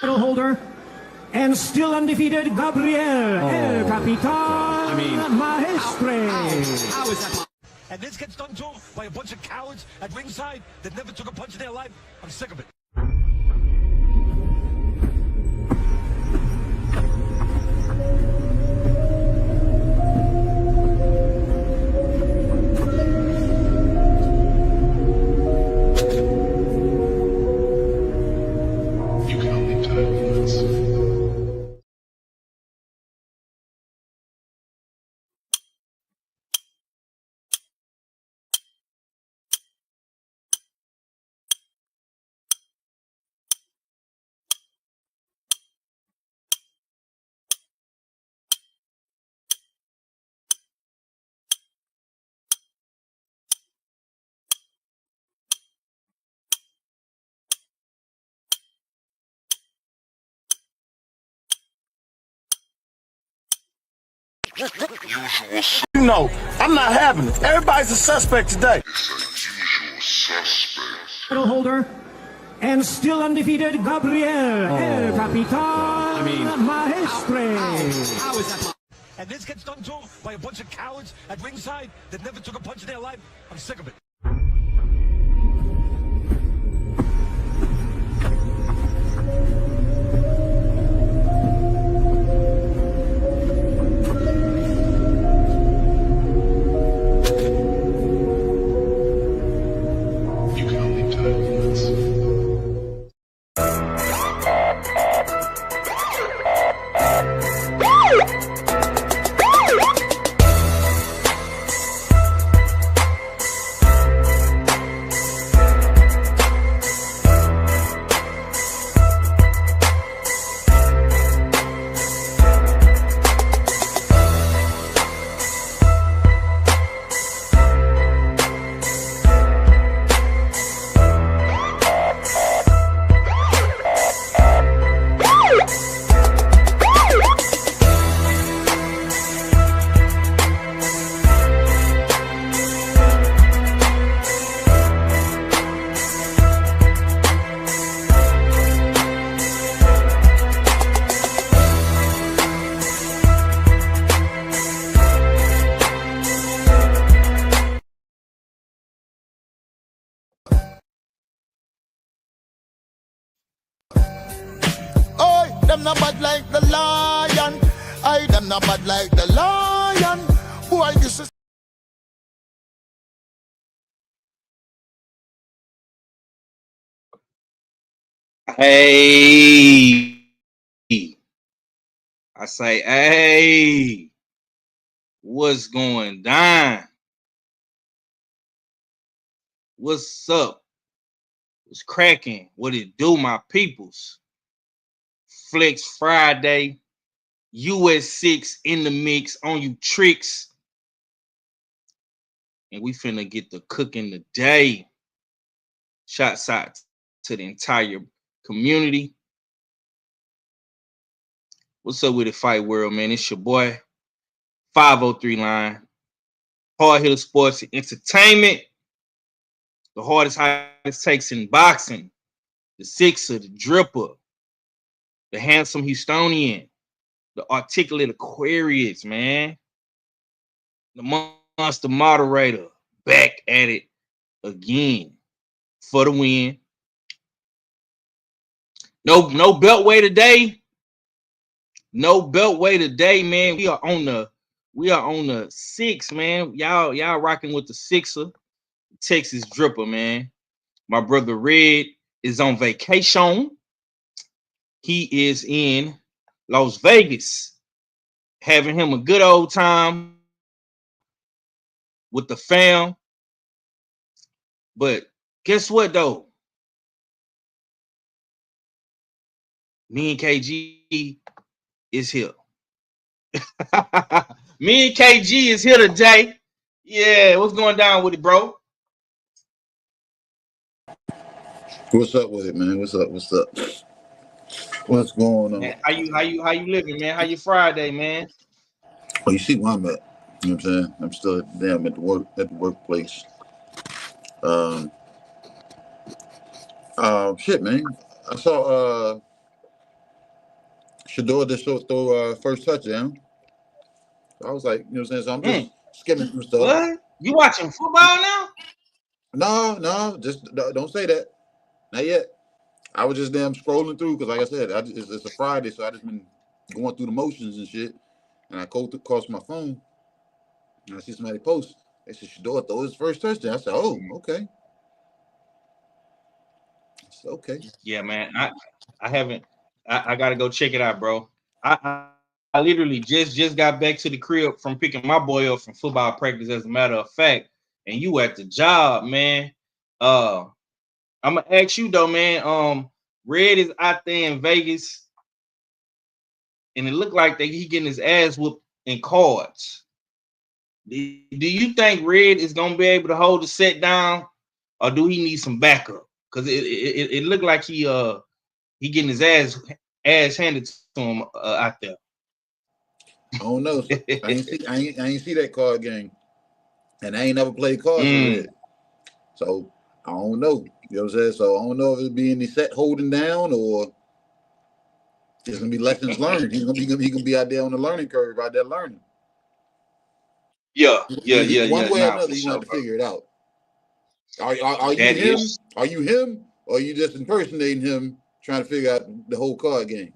title holder and still undefeated Gabriel El Capitan Maestre. How is that? And this gets done too by a bunch of cowards at ringside that never took a punch in their life. I'm sick of it. You know, I'm not having it. Everybody's a suspect today. Title holder and still undefeated Gabriel El Capitan Maestre. How is that? And this gets done too by a bunch of cowards at ringside that never took a punch in their life. I'm sick of it. Them not bad like the lion. I them not bad like the lion. Boy, this is Hey, I say, hey, what's going down? What's up? What's cracking? What it do, my peoples? Flex Friday, US 6 in the mix on you tricks. And we finna get the cooking today. Shots out to the entire community. What's up with the fight world, man? It's your boy, 503 line. Hard Hitter Sports and Entertainment. The hottest takes in boxing. The Sixer, the Dripper. The handsome Houstonian, the articulate Aquarius, man. The monster moderator, back at it again for the win. No beltway today. No beltway today, man. We are on the 6, man. Y'all rocking with the Sixer, Texas Dripper, man. My brother Red is on vacation. He is in Las Vegas, having him a good old time with the fam. But guess what, though? Me and KG is here. Me and KG is here today. Yeah, what's going down with it, bro? What's up with it, man? What's up? What's going on? Man, how you living, man? How you Friday, man? Well, you see where I'm at. You know what I'm saying? I'm still at the workplace. Shit, man. I saw Shador just throw first touchdown. I was like, you know what I'm saying? So I'm just skimming through stuff. What? You watching football now? No, just don't say that. Not yet. I was just damn scrolling through because, like I said, it's a Friday, so I just been going through the motions and shit. And I called across my phone, and I see somebody post. They said Shador throw his first touchdown. I said, "Oh, okay." I said, "Okay." Yeah, man. I haven't. I gotta go check it out, bro. I literally just got back to the crib from picking my boy up from football practice. As a matter of fact, and you at the job, man. I'm gonna ask you though, man. Red is out there in Vegas, and it looked like that he getting his ass whooped in cards. Do you think Red is gonna be able to hold the set down, or do he need some backup? Because it looked like he getting his ass handed to him out there. I don't know. I ain't see that card game, and I ain't never played cards with Red, so I don't know. You know what I'm saying? So I don't know if it'll be any set holding down or there's gonna be lessons learned. He gonna be out there on the learning curve, out there learning. Yeah. One way or another, he's gonna have to figure it out. Are you him? Are you him? Or are you just impersonating him, trying to figure out the whole card game?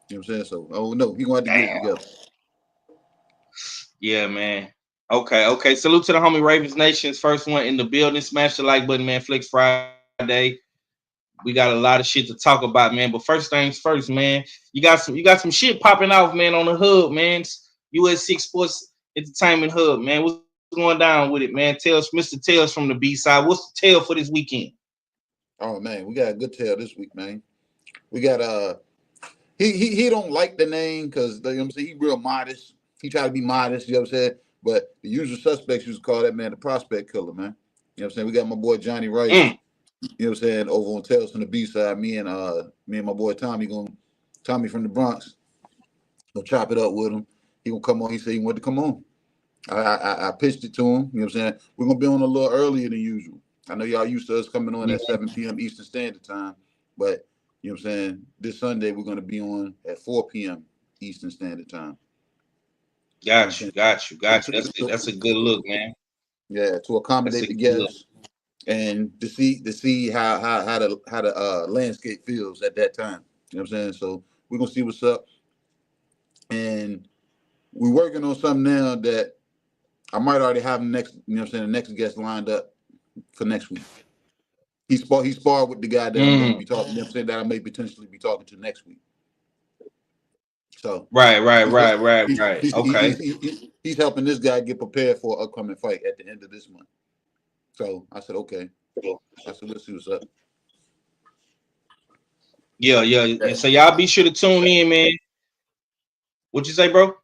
You know what I'm saying? So I don't know. He gonna have to get it together. Yeah, man. Okay. Salute to the homie Ravens Nation's first one in the building. Smash the like button, man. Flex Friday. We got a lot of shit to talk about, man. But first things first, man. You got some shit popping off, man, on the hub, man. US6 Sports Entertainment Hub, man. What's going down with it, man? Mr. Tales from the B-side. What's the tale for this weekend? Oh man, we got a good tale this week, man. We got he don't like the name because you know what I'm saying, he real modest. He try to be modest, you know what I'm saying? But the usual suspects used to call that man the prospect killer, man. You know what I'm saying? We got my boy Johnny Rice, you know what I'm saying, over on Tales from the B-side. Me and my boy Tommy from the Bronx. Gonna chop it up with him. He gonna come on. He said he wanted to come on. I pitched it to him. You know what I'm saying? We're gonna be on a little earlier than usual. I know y'all used to us coming on at 7 p.m. Eastern Standard Time, but you know what I'm saying? This Sunday we're gonna be on at 4 p.m. Eastern Standard Time. Got you. That's a good look, man. Yeah, to accommodate the guests and to see how the landscape feels at that time. You know what I'm saying? So we're gonna see what's up. And we're working on something now that I might already have the next guest lined up for next week. He sparred with the guy that I'm going to be talking, you know what I'm saying, that I may potentially be talking to next week. So right. Okay. He's helping this guy get prepared for an upcoming fight at the end of this month. So I said, okay. I said, let's see what's up. Yeah. And so y'all be sure to tune in, man. What you say, bro?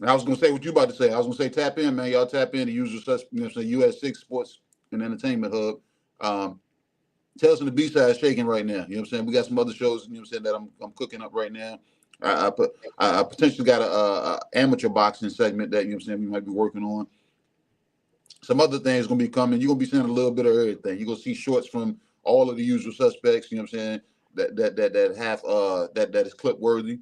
And I was gonna say what you about to say. I was gonna say tap in, man. Y'all tap in the usual such, you know what I'm saying, US6 Sports and Entertainment Hub. Tales from the B-side is shaking right now. You know what I'm saying? We got some other shows, you know what I'm saying, that I'm cooking up right now. I potentially got a amateur boxing segment that, you know what I'm saying, we might be working on. Some other things gonna be coming. You're gonna be seeing a little bit of everything. You're gonna see shorts from all of the usual suspects, you know what I'm saying, that is clip worthy.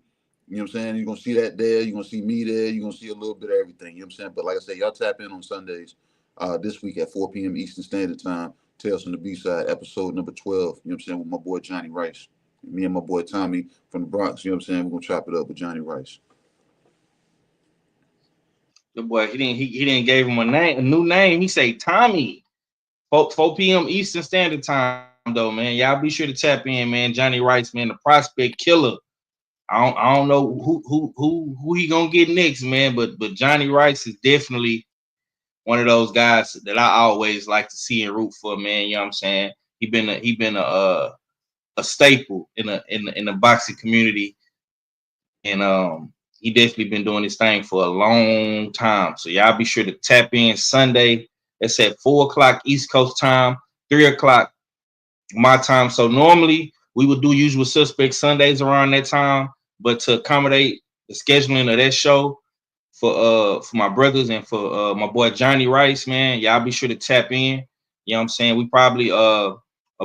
You know what I'm saying? You're going to see that there. You're going to see me there. You're going to see a little bit of everything. You know what I'm saying? But like I said, y'all tap in on Sundays this week at 4 p.m. Eastern Standard Time. Tales from the B-side, episode number 12. You know what I'm saying? With my boy Johnny Rice. Me and my boy Tommy from the Bronx. You know what I'm saying? We're going to chop it up with Johnny Rice. The boy, he didn't give him a new name. He say Tommy. 4 p.m. Eastern Standard Time, though, man. Y'all be sure to tap in, man. Johnny Rice, man, the prospect killer. I don't know who he gonna get next, man, but Johnny Rice is definitely one of those guys that I always like to see and root for, man. You know what I'm saying? He been a staple in the boxing community, and he definitely been doing his thing for a long time. So y'all be sure to tap in Sunday. It's at 4:00 East Coast time, 3:00 my time. So normally we would do Usual Suspects Sundays around that time. But to accommodate the scheduling of that show for my brothers and for my boy Johnny Rice, man, y'all be sure to tap in. You know what I'm saying? We probably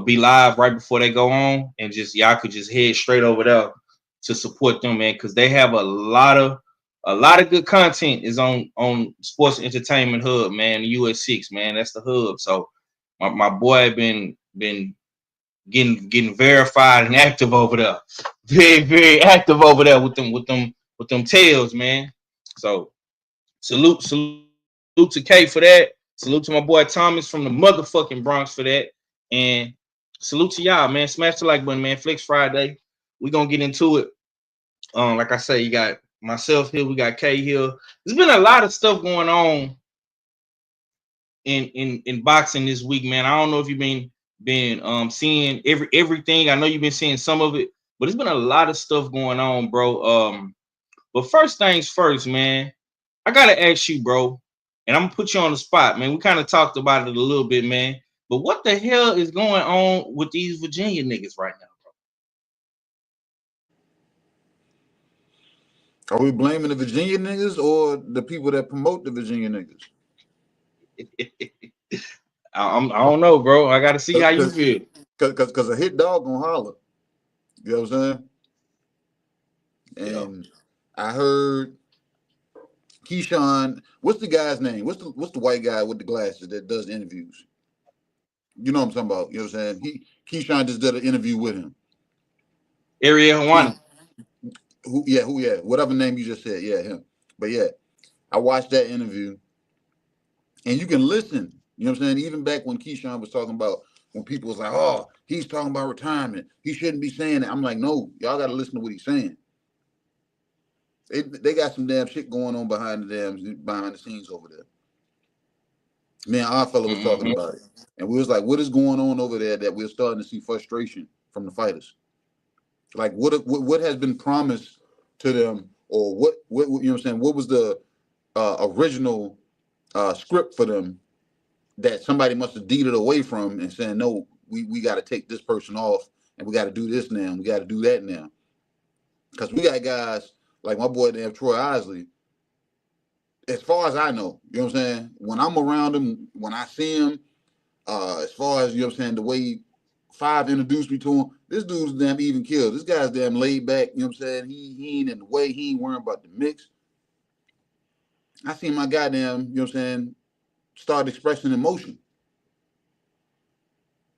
be live right before they go on, and just y'all could just head straight over there to support them, man, because they have a lot of good content is on Sports Entertainment Hub, man. US6, man, that's the hub. So my boy been getting verified and active over there, very active over there with them tails, man. So salute to K for that. Salute to my boy Thomas from the motherfucking Bronx for that, and salute to y'all, man. Smash the like button, man. Flex Friday. We gonna get into it. Like I say, you got myself here, we got K here. There's been a lot of stuff going on in boxing this week, man. I don't know if you've been seeing everything. I know you've been seeing some of it, but there's been a lot of stuff going on, bro. But first things first, man. I gotta ask you, bro, and I'm gonna put you on the spot, man. We kind of talked about it a little bit, man. But what the hell is going on with these Virginia niggas right now? Are we blaming the Virginia niggas or the people that promote the Virginia niggas? I don't know, bro. I gotta see how you feel. Cause a hit dog gonna holler. You know what I'm saying? And I heard Keyshawn. What's the guy's name? What's the white guy with the glasses that does interviews? You know what I'm talking about? You know what I'm saying? Keyshawn just did an interview with him. Ariel Hawani. Whatever name you just said, him. But yeah, I watched that interview, and you can listen. You know what I'm saying? Even back when Keyshawn was talking about when people was like, "Oh, he's talking about retirement. He shouldn't be saying that." I'm like, no, y'all got to listen to what he's saying. They got some damn shit going on behind the scenes over there. Me and our fellow was talking about it, and we was like, "What is going on over there that we're starting to see frustration from the fighters? Like, what has been promised to them, or what you know what I'm saying? What was the original script for them that somebody must have deeded away from and saying, no, we got to take this person off and we got to do this now and we got to do that now." Because we got guys like my boy damn Troy Isley. As far as I know, you know what I'm saying? When I'm around him, when I see him, as far as, you know what I'm saying, the way Five introduced me to him, this dude's damn even killed. This guy's damn laid back, you know what I'm saying? He ain't in the way, he ain't worrying about the mix. I seen my goddamn, you know what I'm saying, start expressing emotion.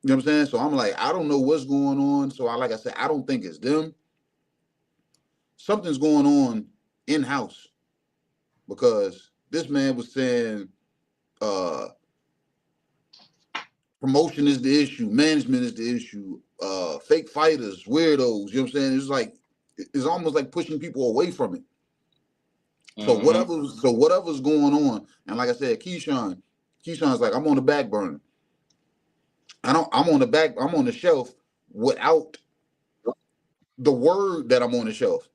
You know what I'm saying? So I'm like, I don't know what's going on. So like I said, I don't think it's them. Something's going on in-house, because this man was saying promotion is the issue, management is the issue, fake fighters, weirdos, you know what I'm saying? It's like, it's almost like pushing people away from it. So whatever's going on, and like I said, Keyshawn's like, I'm on the back burner. I'm on the shelf without the word that I'm on the shelf.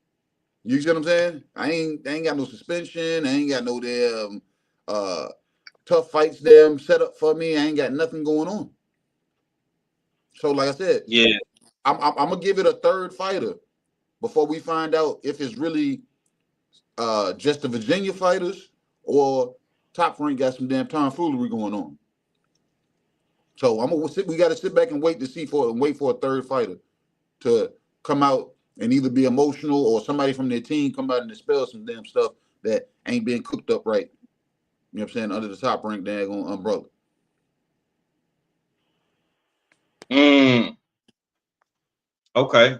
You see what I'm saying? I ain't got no suspension. I ain't got no damn tough fights damn set up for me. I ain't got nothing going on. So like I said, I'm gonna give it a third fighter before we find out if it's really just the Virginia fighters or Top Rank got some damn tomfoolery going on. So we got to sit back and wait for a third fighter to come out and either be emotional or somebody from their team come out and dispel some damn stuff that ain't being cooked up right. You know what I'm saying? Under the Top Rank daggone umbrella. Okay.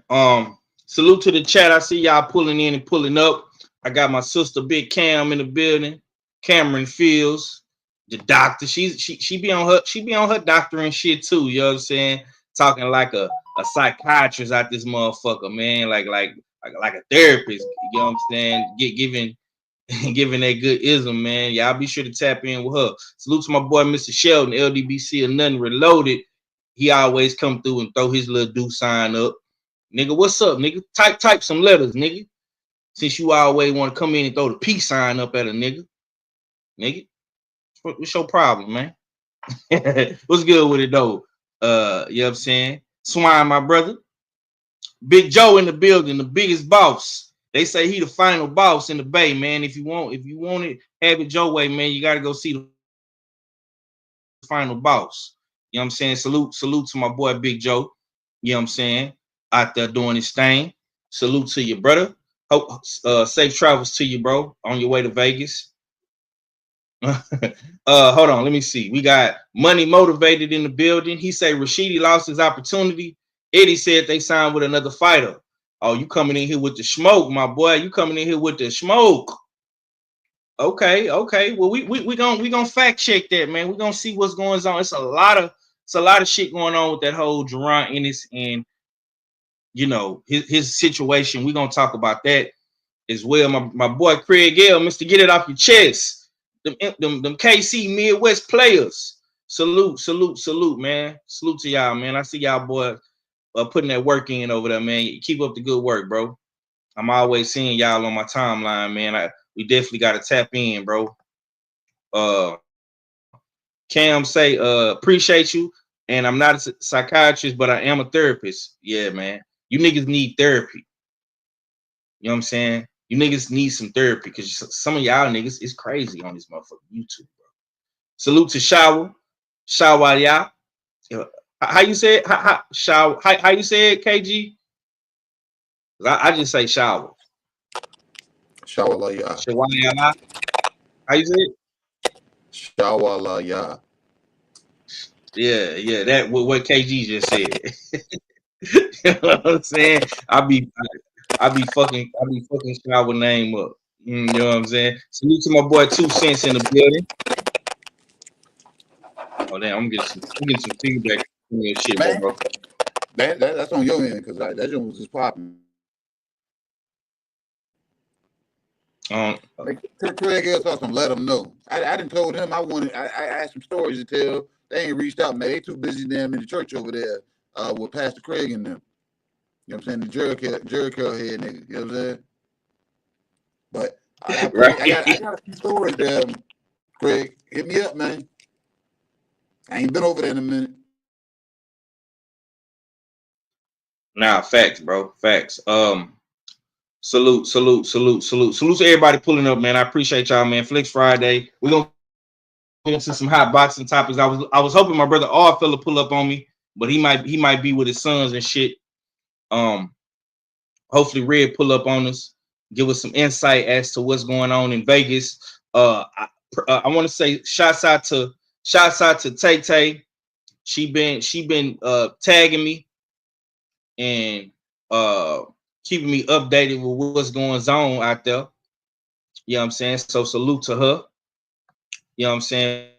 Salute to the chat. I see y'all pulling in and pulling up. I got my sister Big Cam in the building. Cameron Fields, the doctor. She be on her doctoring shit too. You know what I'm saying? Talking like a psychiatrist out this motherfucker, man. Like a therapist. You know what I'm saying? Giving that good ism, man. Y'all be sure to tap in with her. Salute to my boy Mr. Sheldon, LDBC or nothing reloaded. He always come through and throw his little do sign up. Nigga, what's up, nigga? Type some letters, nigga. Since you always want to come in and throw the peace sign up at a nigga. Nigga, what's your problem, man? What's good with it though? You know what I'm saying? Swine, my brother. Big Joe in the building, the biggest boss. They say he the final boss in the Bay, man. If you want it, have it Joe way, man. You gotta go see the final boss. You know what I'm saying? Salute to my boy Big Joe. You know what I'm saying? Out there doing his thing. Salute to you, brother. Hope safe travels to you, bro, on your way to Vegas. Hold on, let me see. We got Money Motivated in the building. He say Rashidi lost his opportunity. Eddie said they signed with another fighter. Oh, you coming in here with the smoke, my boy. You coming in here with the smoke. Okay. Well, we gonna fact check that, man. We're gonna see what's going on. It's a lot of shit going on with that whole Jaron Ennis and his situation. We're gonna talk about that as well. My boy Craig Gale, Mr. Get It Off Your Chest. Them KC Midwest players. Salute, man. Salute to y'all, man. I see y'all boys putting that work in over there, man. Keep up the good work, bro. I'm always seeing y'all on my timeline, man. We definitely got to tap in, bro. Cam say, appreciate you. And I'm not a psychiatrist, but I am a therapist. Yeah, man. You niggas need therapy. You know what I'm saying? You niggas need some therapy because some of y'all niggas is crazy on this motherfucking YouTube, bro. Salute to Shower. Shower, y'all. How you say it? How you say it, KG? I just say shower. Shower, yeah. How you say it? Shower, yeah. Yeah. That what KG just said. You know what I'm saying? I be fucking shower name up. You know what I'm saying? Salute to my boy 2 Cents in the building. Oh damn, I'm getting some feedback from your shit, man, bro. That's on your end because that joint was just popping. Craig else awesome. Let them know. I didn't told him I asked some stories to tell. They ain't reached out, man. They too busy damn in the church over there with Pastor Craig and them. You know what I'm saying? The Jericho head nigga. You know what I'm saying? But I got a few stories there. Craig, hit me up, man. I ain't been over there in a minute. Nah, facts, bro. Facts. Salute to everybody pulling up, man. I appreciate y'all, man. Flex Friday. We're gonna get into some hot boxing topics. I was hoping my brother R fella pull up on me, but he might be with his sons and shit. Hopefully Red pull up on us, give us some insight as to what's going on in Vegas. I want to say shouts out to Tay Tay. She been tagging me and keeping me updated with what's going on out there. You know what I'm saying? So salute to her. You know what I'm saying?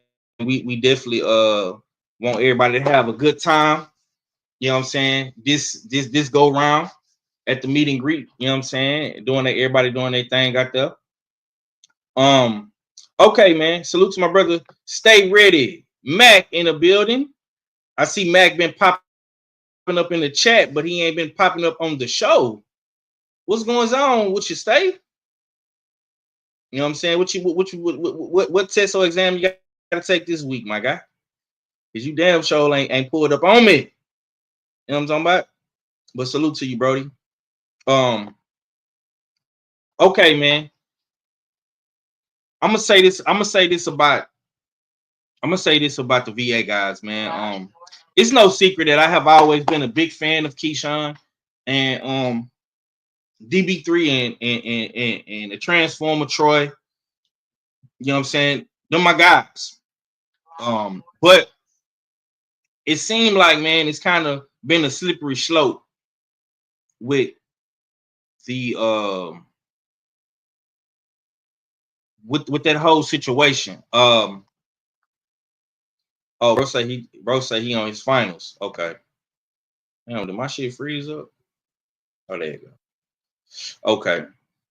We definitely want everybody to have a good time. You know what I'm saying? This go round at the meet and greet. You know what I'm saying? Everybody doing their thing out there. Okay, man. Salute to my brother. Stay ready. Mac in the building. I see Mac been popping up in the chat, but he ain't been popping up on the show. What's going on with you, Stay? You know what I'm saying? What test or exam you gotta take this week, my guy? Cause you damn sure ain't pulled up on me. You know what I'm talking about? But salute to you, Brody. Okay, man. I'm gonna say this about the VA guys, man. It's no secret that I have always been a big fan of Keyshawn and DB3 and the Transformer Troy. You know what I'm saying? They're my guys. But it seemed like, man, it's kind of been a slippery slope with the with that whole situation. Oh, bro say he on his finals. Okay. Damn, did my shit freeze up? Oh, there you go. Okay.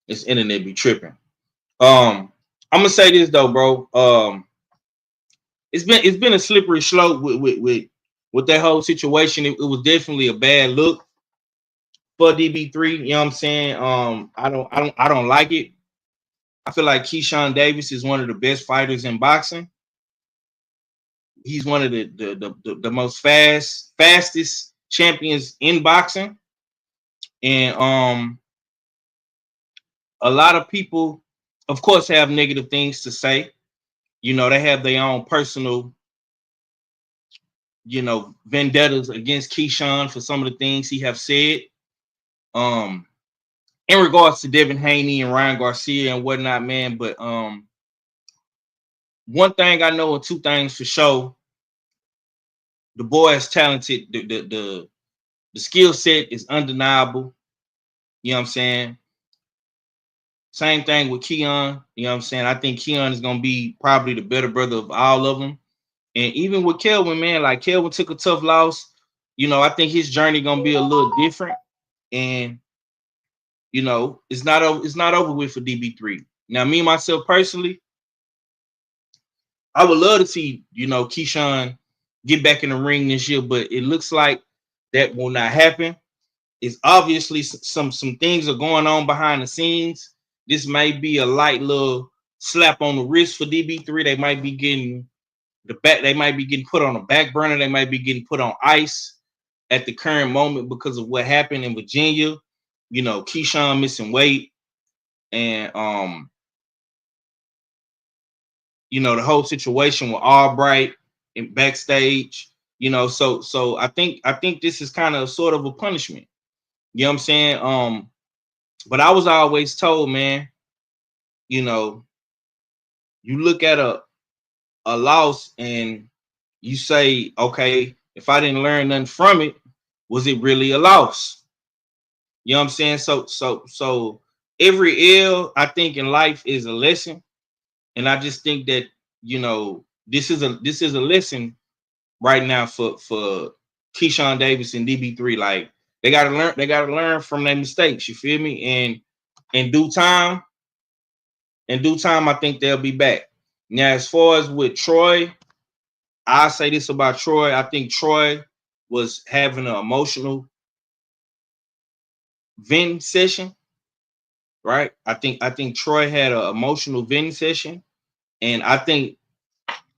This internet be tripping. I'm gonna say this though, bro. It's been a slippery slope with that whole situation. It was definitely a bad look for DB3. You know what I'm saying? I don't like it. I feel like Keyshawn Davis is one of the best fighters in boxing. He's one of the most fastest champions in boxing. And a lot of people, of course, have negative things to say. You know, they have their own personal, vendettas against Keyshawn for some of the things he have said. in regards to Devin Haney and Ryan Garcia and whatnot, man. But one thing I know, and two things for sure, the boy is talented. The skill set is undeniable. You know what I'm saying? Same thing with Keon. You know what I'm saying? I think Keon is gonna be probably the better brother of all of them. And even with Kelvin, man, like Kelvin took a tough loss. You know, I think his journey gonna be a little different. And you know, it's not over with for DB3. Now, me myself personally, I would love to see, you know, Keyshawn get back in the ring this year, but it looks like that will not happen. It's obviously some things are going on behind the scenes. This may be a light little slap on the wrist for DB3. They might be getting they might be getting put on a back burner. They might be getting put on ice at the current moment because of what happened in Virginia. You know, Keyshawn missing weight, and you know, the whole situation with Albright and backstage. You know, so I think this is kind of sort of a punishment. You know what I'm saying? But I was always told, man, you know, you look at a loss and you say, okay, if I didn't learn nothing from it, was it really a loss? You know what I'm saying? So every L, I think, in life is a lesson. And I just think that, you know, this is a lesson right now for Keyshawn Davis and DB3. Like, they gotta learn from their mistakes. You feel me? And in due time, I think they'll be back. Now, as far as with Troy, I say this about Troy. I think Troy was having an emotional venting session, right? I think Troy had an emotional venting session, and I think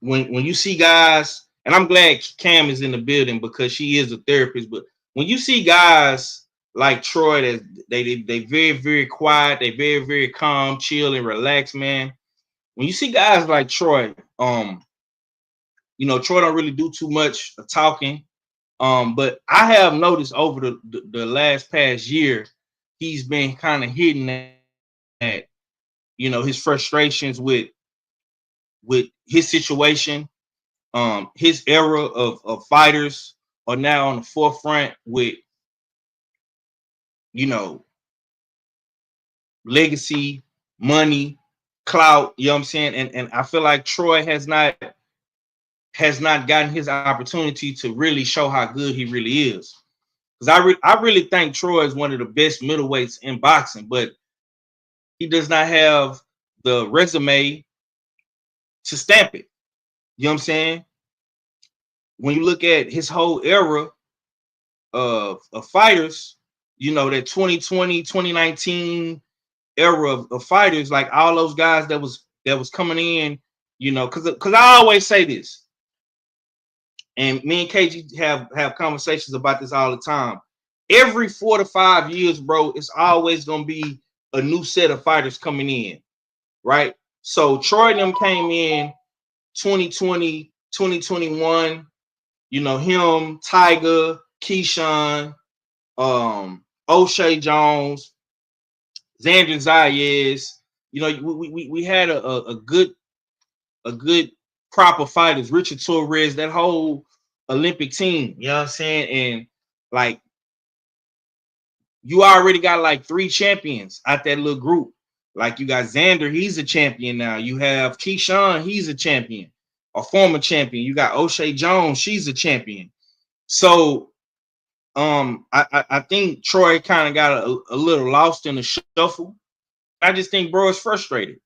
when you see guys, and I'm glad Cam is in the building because she is a therapist, but when you see guys like Troy, that they very, very quiet, they very, very calm, chill, and relaxed, man. When you see guys like Troy, you know, Troy don't really do too much talking. But I have noticed over the last past year, he's been kind of hitting at, you know, his frustrations with his situation. His era of fighters are now on the forefront with, you know, legacy, money, clout, you know what I'm saying? And I feel like Troy has not gotten his opportunity to really show how good he really is. Because I really think Troy is one of the best middleweights in boxing, but he does not have the resume to stamp it. You know what I'm saying? When you look at his whole era of fighters, you know, that 2020, 2019 era of fighters, like all those guys that was coming in, you know, because I always say this, and me and KG have conversations about this all the time. Every 4 to 5 years, bro, it's always gonna be a new set of fighters coming in, right? So Troy and them came in 2020, 2021, you know, him, Tiger, Keyshawn, O'Shea Jones, Xander Zayas. You know, we had a good crop of fighters, Richard Torres, that whole Olympic team, you know what I'm saying? And like, you already got like 3 champions out that little group. Like, you got Xander, he's a champion now. You have Keyshawn, he's a champion, a former champion. You got O'Shea Jones, she's a champion. So I think Troy kind of got a little lost in the shuffle. I just think bro is frustrated.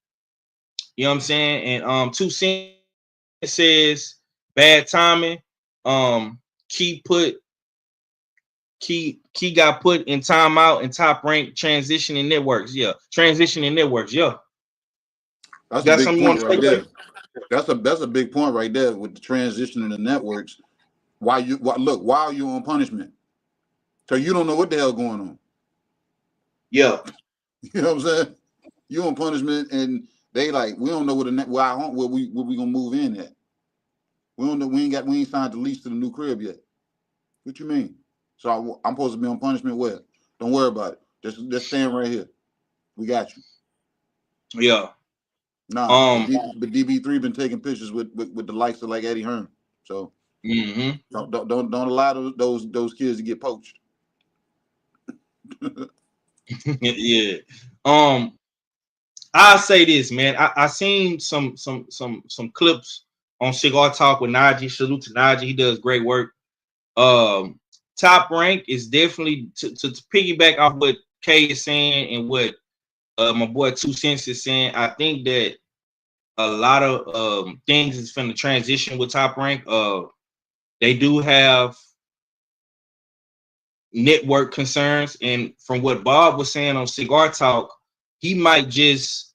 You know what I'm saying? And 2 Cent says bad timing. Key got put in timeout and Top Rank transitioning networks. Yeah, transitioning networks. Yeah, that's a big point right there. That's a big point right there with the transition in the networks. Why are you on punishment? So you don't know what the hell going on. Yeah, you know what I'm saying? You on punishment, and they like, we don't know where we gonna move in at. We don't know. We ain't signed the lease to the new crib yet. What you mean? So I'm supposed to be on punishment where? Don't worry about it. Just stand right here. We got you. Yeah. Nah, but DB3 been taking pictures with the likes of like Eddie Hearn. So don't allow those kids to get poached. Yeah. I'll say this, man. I seen some clips on Cigar Talk with Najee. Salute to Najee. He does great work. Top Rank is definitely to piggyback off what Kay is saying and what my boy 2 Cents is saying. I think that a lot of things is from the transition with Top Rank. They do have network concerns, and from what Bob was saying on Cigar Talk, he might just,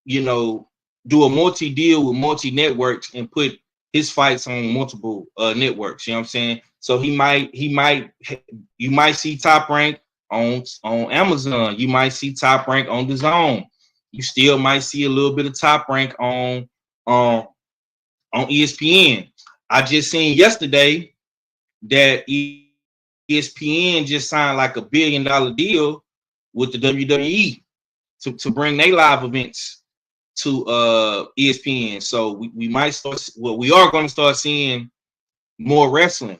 you know, do a multi-deal with multi-networks and put his fights on multiple networks. You know what I'm saying? So you might see Top Rank on Amazon. You might see Top Rank on DAZN. You still might see a little bit of Top Rank on ESPN. I just seen yesterday that ESPN just signed like $1 billion deal with the WWE to bring their live events to ESPN. So we might start. Well, we are going to start seeing more wrestling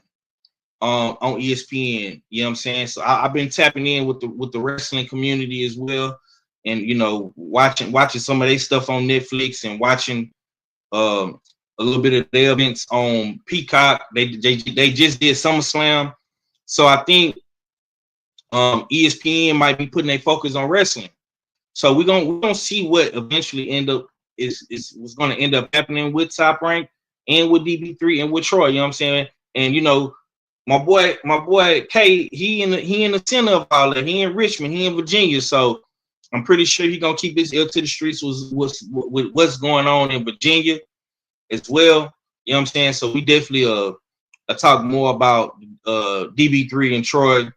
on ESPN. You know what I'm saying? So I've been tapping in with the wrestling community as well, and you know, watching some of their stuff on Netflix and watching a little bit of their events on Peacock. They just did SummerSlam, so I think ESPN might be putting their focus on wrestling. So we're gonna see what eventually what's gonna end up happening with Top Rank and with DB3 and with Troy. You know what I'm saying? And you know, my boy K, he in the center of all that. He in Richmond, he in Virginia. So I'm pretty sure he's gonna keep his ear to the streets with what's going on in Virginia as well. You know what I'm saying? So we definitely talk more about DB3 and Troy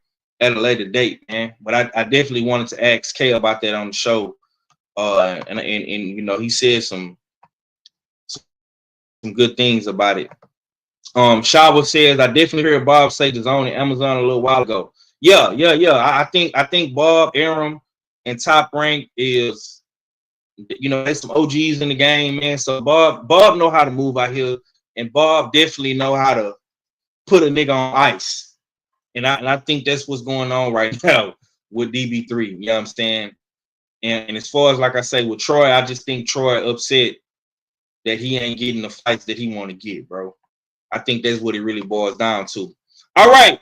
at a later date, man. But I definitely wanted to ask K about that on the show. And you know, he said some good things about it. Shava says, I definitely heard Bob say DAZN and Amazon a little while ago. Yeah. I think Bob, Aram, and Top Rank is, you know, there's some OGs in the game, man. So Bob know how to move out here, and Bob definitely know how to put a nigga on ice. And I think that's what's going on right now with DB3. You know what I'm saying? And as far as, like I say, with Troy, I just think Troy upset that he ain't getting the fights that he want to get, bro. I think that's what it really boils down to. All right.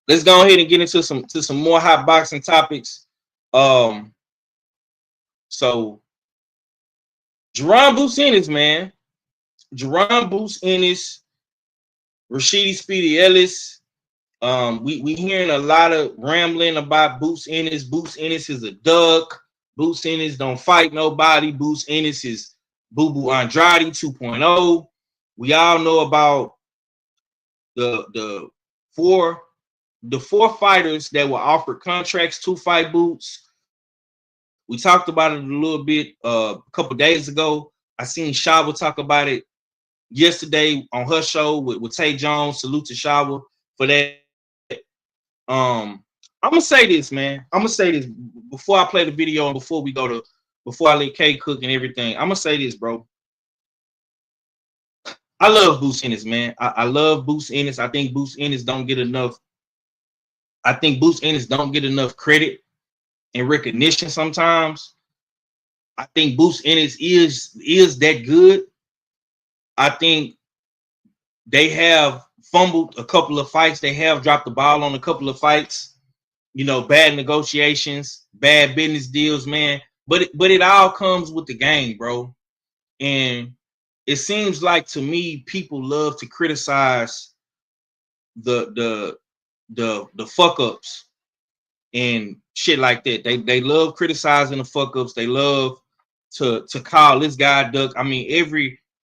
Let's go ahead and get into some more hot boxing topics. So Jaron Boots Ennis, man. Jaron Boots Ennis, Rashidi Speedy Ellis. We hearing a lot of rambling about Boots Ennis. Boots Ennis is a duck. Boots Ennis don't fight nobody. Boots Ennis is Boo Boo Andrade 2.0. We all know about the four fighters that were offered contracts to fight Boots. We talked about it a little bit a couple days ago. I seen Shava talk about it yesterday on her show with Tay Jones. Salute to Shava for that. I'm gonna say this, man. I'm gonna say this before I play the video and before I let K cook and everything. I'm gonna say this, bro. I love Boots Ennis, man. I love Boots Ennis. I think Boots Ennis don't get enough. I think Boots Ennis don't get enough credit and recognition sometimes. I think Boots Ennis is that good. I think they have fumbled a couple of fights. They have dropped the ball on a couple of fights. You know, bad negotiations, bad business deals, man. But it all comes with the game, bro. And it seems like to me, people love to criticize the fuck ups and shit like that. They love criticizing the fuck ups. They love to call this guy a duck. I mean,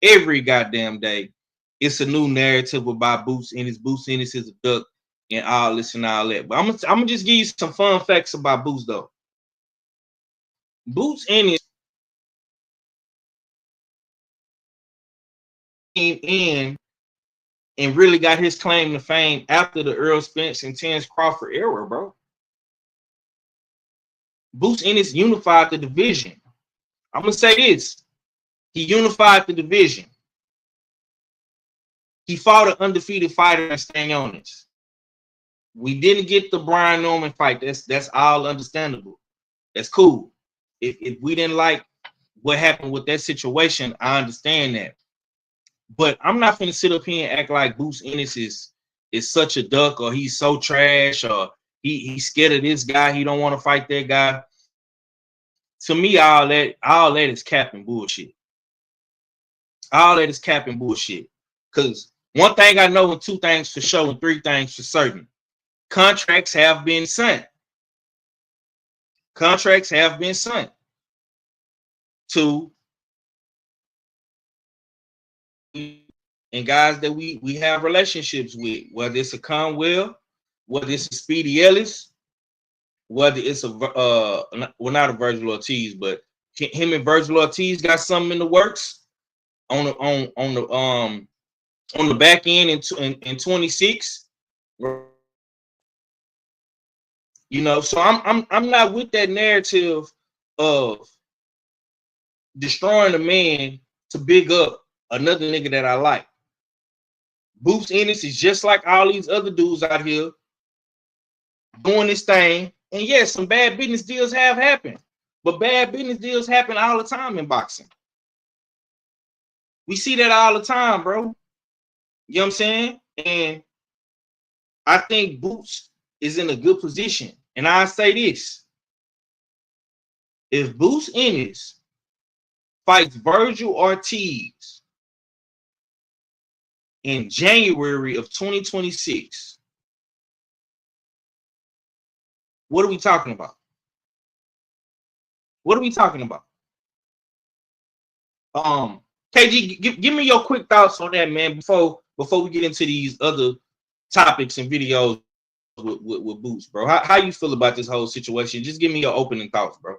every goddamn day, it's a new narrative about Boots Ennis. Boots Ennis is a duck and all this and all that. But I'm gonna just give you some fun facts about Boots though. Boots Ennis came in and really got his claim to fame after the Earl Spence and Terence Crawford era, bro. Boots Ennis unified the division. I'm gonna say this: he unified the division. He fought an undefeated fighter in Stanionis. We didn't get the Brian Norman fight. That's all understandable. That's cool. If we didn't like what happened with that situation, I understand that. But I'm not gonna sit up here and act like Boots Ennis is such a duck, or he's so trash, or he's scared of this guy. He don't want to fight that guy. To me, all that is capping bullshit. All that is capping bullshit. Because one thing I know, and two things for sure, and three things for certain: contracts have been sent. Contracts have been sent to and guys that we have relationships with, whether it's a Conwell, whether it's a Speedy Ellis, whether it's a not a Virgil Ortiz, but him and Virgil Ortiz got something in the works on the back end in 26. You know, so I'm not with that narrative of destroying a man to big up another nigga that I like. Boots Ennis is just like all these other dudes out here doing this thing. And yes, some bad business deals have happened, but bad business deals happen all the time in boxing. We see that all the time, bro. You know what I'm saying? And I think Boots is in a good position. And I say this: if Boots Ennis fights Virgil Ortiz in January of 2026, what are we talking about? What are we talking about? KG, give me your quick thoughts on that, man, before we get into these other topics and videos with Boots, bro. How you feel about this whole situation? Just give me your opening thoughts, bro.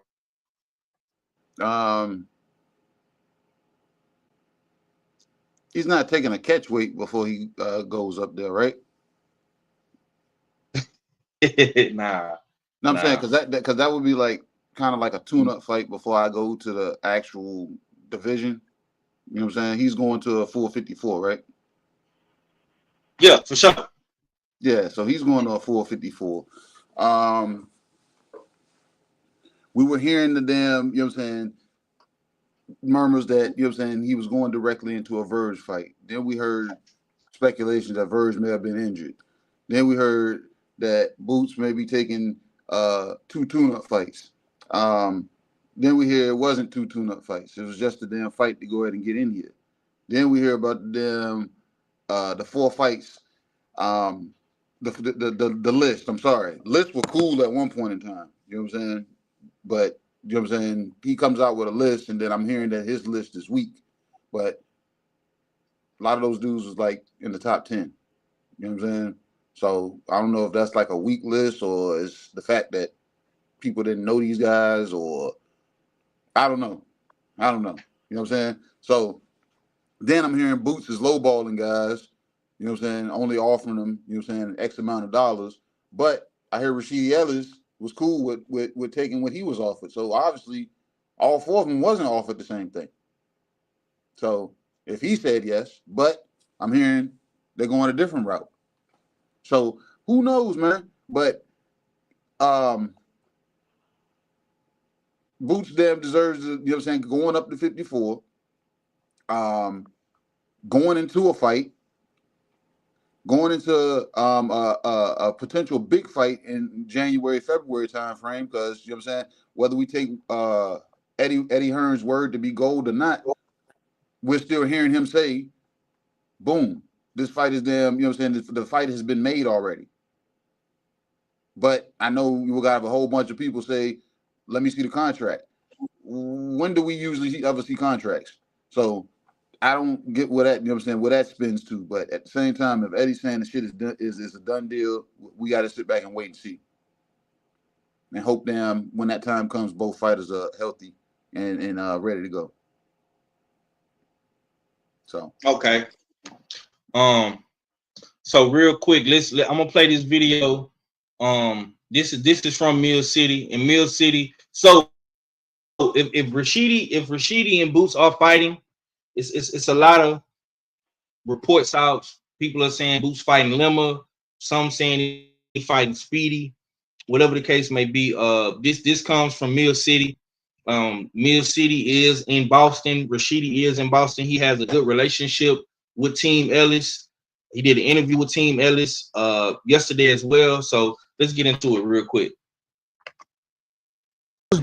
He's not taking a catch weight before he goes up there, right? Nah. No, I'm saying because that would be like kind of like a tune-up fight before I go to the actual division. You know what I'm saying? He's going to a full 54, right? Yeah, for sure. Yeah, so he's going to a full 54. We were hearing the damn, you know what I'm saying, murmurs that, you know what I'm saying, he was going directly into a Verge fight. Then we heard speculations that Verge may have been injured. Then we heard that Boots may be taking 2 tune-up fights. Then we hear it wasn't 2 tune-up fights. It was just a damn fight to go ahead and get in here. Then we hear about the 4 fights. The list. I'm sorry. Lists were cool at one point in time. You know what I'm saying? But you know what I'm saying? He comes out with a list, and then I'm hearing that his list is weak. But a lot of those dudes was like in the top 10. You know what I'm saying? So I don't know if that's like a weak list, or it's the fact that people didn't know these guys, or I don't know. You know what I'm saying? So then I'm hearing Boots is lowballing guys, you know what I'm saying, only offering them, you know what I'm saying, X amount of dollars. But I heard Rashidi Ellis was cool with taking what he was offered. So obviously all 4 of them wasn't offered the same thing. So if he said yes, but I'm hearing they're going a different route. So who knows, man? But Boots damn deserves, you know what I'm saying, going up to 54, going into a fight, going into a potential big fight in January, February timeframe, because you know what I'm saying, whether we take Eddie Hearn's word to be gold or not, we're still hearing him say, boom, this fight is damn, you know what I'm saying, the fight has been made already. But I know we will have a whole bunch of people say, let me see the contract. When do we usually ever see contracts? So I don't get what that, you know what I'm saying, where that spins to. But at the same time, if Eddie's saying the shit is done, is a done deal, we got to sit back and wait and see. And hope damn when that time comes, both fighters are healthy and ready to go. So Okay. So real quick, I'm gonna play this video This is from Mill City and Mill City. So if Rashidi and Boots are fighting, it's a lot of reports out. People are saying Boots fighting Lemma, some saying he fighting Speedy, whatever the case may be. This comes from Mill City. Mill City is in Boston. Rashidi is in Boston. He has a good relationship with Team Ellis. He did an interview with Team Ellis yesterday as well. So let's get into it real quick.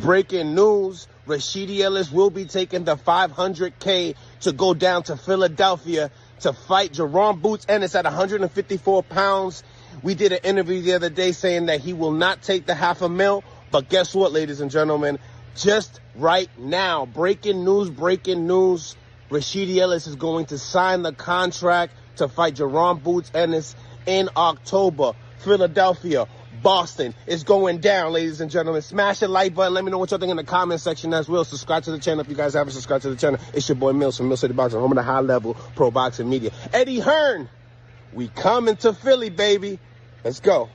Breaking news, Rashidi Ellis will be taking the $500K to go down to Philadelphia to fight Jaron Boots Ennis at 154 pounds. We did an interview the other day saying that he will not take the $500,000. But guess what, ladies and gentlemen? Just right now, breaking news, Rashidi Ellis is going to sign the contract to fight Jaron Boots Ennis in October. Philadelphia, Boston is going down, ladies and gentlemen. Smash the like button. Let me know what y'all think in the comment section as well. Subscribe to the channel if you guys haven't subscribed to the channel. It's your boy Mills from Mill City Boxing, home of the high level pro boxing media. Eddie Hearn, we coming to Philly, baby. Let's go.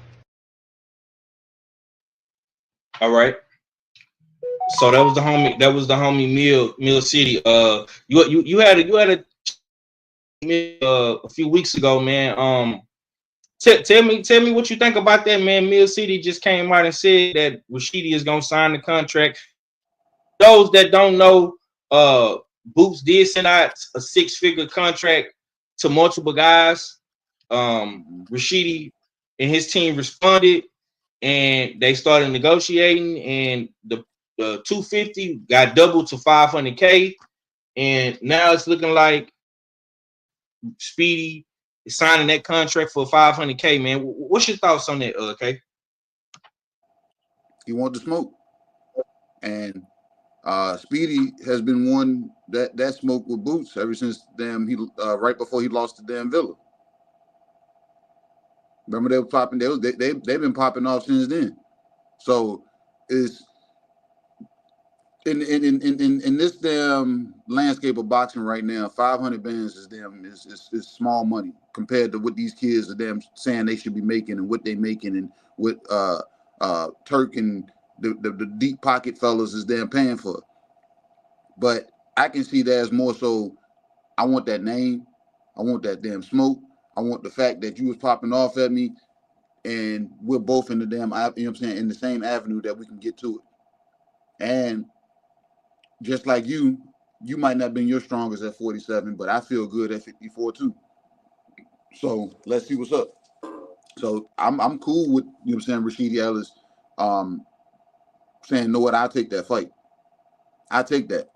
All right. So that was the homie Mill City. You had a few weeks ago, man. Tell me what you think about that, man. Mill City just came out and said that Rashidi is gonna sign the contract. Those that don't know, Boots did send out a 6-figure contract to multiple guys. Rashidi and his team responded, and they started negotiating, and the 250 got doubled to 500K, and now it's looking like Speedy is signing that contract for 500K, man. What's your thoughts on that, K? He wants the smoke, and Speedy has been one that smoke with Boots ever since he right before he lost to Villa. Remember they were popping. They've been popping off since then. So it's in this damn landscape of boxing right now, 500 bands is small money compared to what these kids are damn saying they should be making and what they making and what Turk and the deep pocket fellas is damn paying for. But I can see that as more so, I want that name, I want that damn smoke, I want the fact that you was popping off at me, and we're both in the damn, you know what I'm saying, in the same avenue that we can get to it. And just like you might not have been your strongest at 47, but I feel good at 54 too. So let's see what's up. So I'm cool with, you know what I'm saying, Rashidi Ellis saying, know what, I'll take that fight. I take that.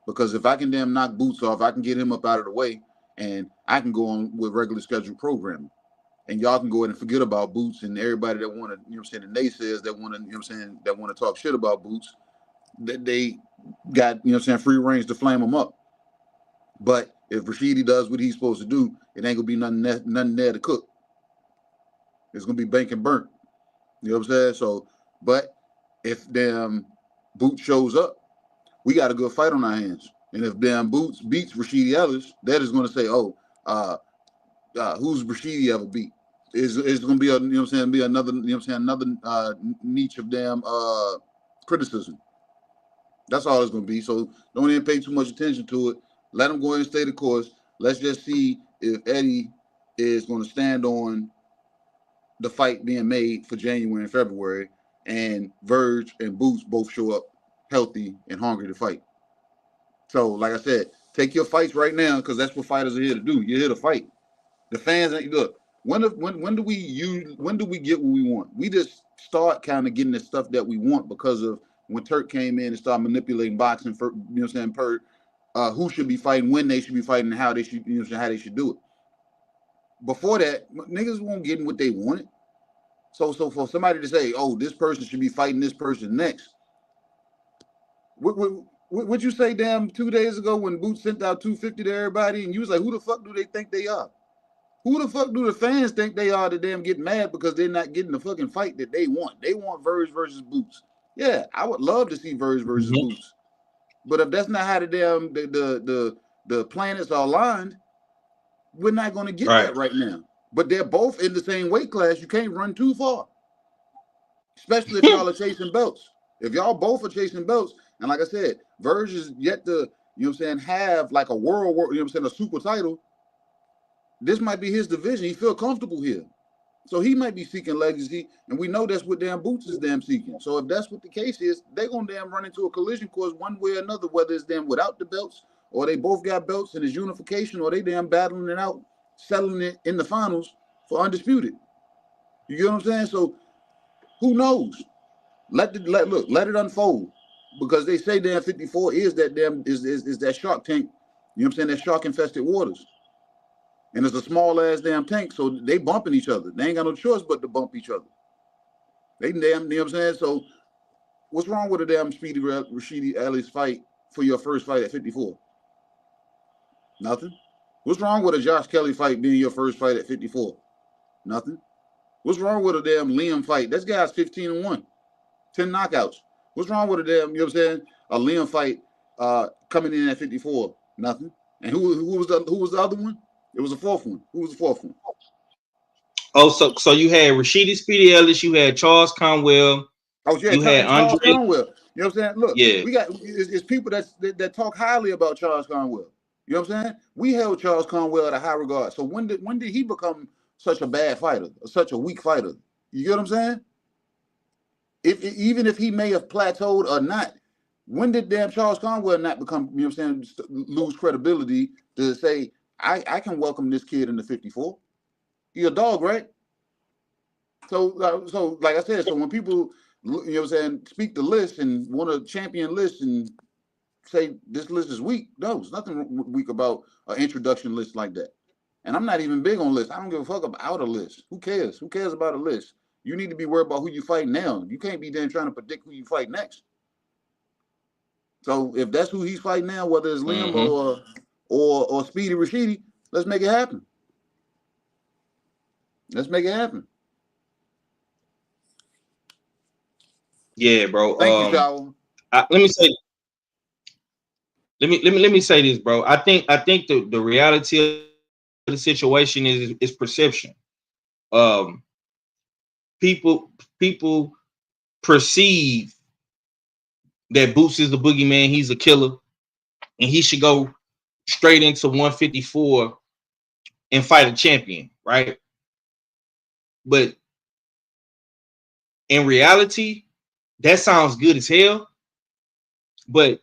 Because if I can damn knock Boots off, I can get him up out of the way, and I can go on with regular scheduled programming. And y'all can go ahead and forget about Boots and everybody that want to, you know what I'm saying, the naysayers that want to, you know what I'm saying, that want to talk shit about Boots, that they got, you know what I'm saying, free range to flame them up. But if Rashidi does what he's supposed to do, it ain't gonna be nothing there to cook. It's gonna be bank and burnt. You know what I'm saying? So, but if damn Boots shows up, we got a good fight on our hands. And if damn Boots beats Rashidi Ellis, that is gonna say, oh, who's Rashidi ever beat? It's gonna be a, you know what I'm saying, be another, you know what I'm saying, another niche of damn criticism. That's all it's gonna be. So don't even pay too much attention to it. Let them go ahead and stay the course. Let's just see if Eddie is gonna stand on the fight being made for January and February, and Verge and Boots both show up healthy and hungry to fight. So, like I said, take your fights right now, because that's what fighters are here to do. You're here to fight. The fans ain't, look. When do we get what we want? We just start kind of getting the stuff that we want because of when Turk came in and started manipulating boxing for, you know what I'm saying, per who should be fighting, when they should be fighting, and how they should, you know, how they should do it. Before that, niggas won't get what they wanted. So for somebody to say, oh, this person should be fighting this person next. What you say, damn, 2 days ago when Boots sent out 250 to everybody, and you was like, who the fuck do they think they are? Who the fuck do the fans think they are to damn get mad because they're not getting the fucking fight that they want? They want Verge versus Boots. Yeah, I would love to see Verge versus Boots. But if that's not how the damn the planets are aligned, we're not going to get that right now. But they're both in the same weight class. You can't run too far. especially if y'all are chasing belts. If y'all both are chasing belts, and like I said, Verge is yet to, you know what I'm saying, have like a world, you know what I'm saying, a super title. This might be his division. He feel comfortable here. So he might be seeking legacy, and we know that's what damn Boots is damn seeking. So if that's what the case is, they're gonna damn run into a collision course one way or another, whether it's them without the belts, or they both got belts and it's unification, or they damn battling it out, settling it in the finals for undisputed. You get what I'm saying? So who knows? Let it unfold, because they say damn 54 is that damn is that shark tank. You know what I'm saying? That shark infested waters. And it's a small ass damn tank, so they bumping each other. They ain't got no choice but to bump each other. They damn, you know what I'm saying? So what's wrong with a damn Speedy Rashidi Ellis fight for your first fight at 54? Nothing. What's wrong with a Josh Kelly fight being your first fight at 54? Nothing. What's wrong with a damn Liam fight? This guy's 15-1, 10 knockouts. What's wrong with a damn, you know what I'm saying, a Liam fight coming in at 54? Nothing. And who was the other one? It was the fourth one. Who was the fourth one? Oh, so you had Rashidi Speedy Ellis, you had Charles Conwell. Oh, yeah, you had Charles Andre Conwell. You know what I'm saying? Look, yeah, we got it's people that talk highly about Charles Conwell. You know what I'm saying? We held Charles Conwell at a high regard. So when did he become such a bad fighter, such a weak fighter? You get what I'm saying? Even if he may have plateaued or not, when did damn Charles Conwell not become, you know what I'm saying, lose credibility to say, I can welcome this kid in the 54. You're a dog, right? So like I said, so when people, you know what I'm saying, speak the list and want to champion lists and say this list is weak, no, there's nothing weak about an introduction list like that. And I'm not even big on lists. I don't give a fuck about a list. Who cares? Who cares about a list? You need to be worried about who you fight now. You can't be then trying to predict who you fight next. So if that's who he's fighting now, whether it's Liam or Speedy Rashidi, let's make it happen. Let's make it happen. Yeah, bro. Thank you, Shaw. Let me say this, bro. I think the reality of the situation is perception. People perceive that Boots is the boogeyman, he's a killer, and he should go straight into 154 and fight a champion, right? But in reality, that sounds good as hell. But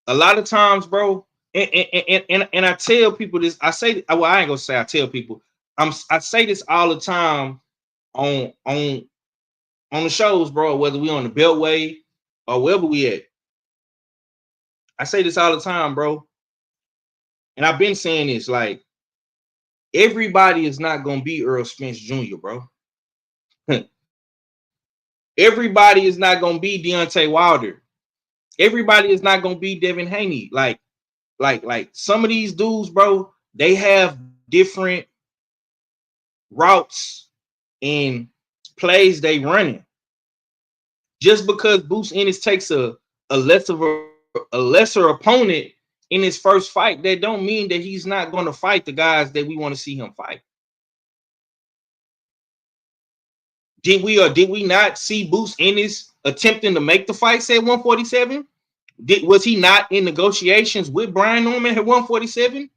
a lot of times, bro, and I tell people this, I say, well, I ain't gonna say I tell people, I say this all the time on the shows, bro, whether we on the Beltway or wherever we at. I say this all the time, bro. And I've been saying this, like, everybody is not gonna be Earl Spence Jr., bro. Everybody is not gonna be Deontay Wilder. Everybody is not gonna be Devin Haney. Like some of these dudes, bro, they have different routes and plays they running. Just because Boots Ennis takes a lesser opponent in his first fight, that don't mean that he's not going to fight the guys that we want to see him fight. Did we not see Boots Ennis attempting to make the fights at 147? Was he not in negotiations with Brian Norman at 147?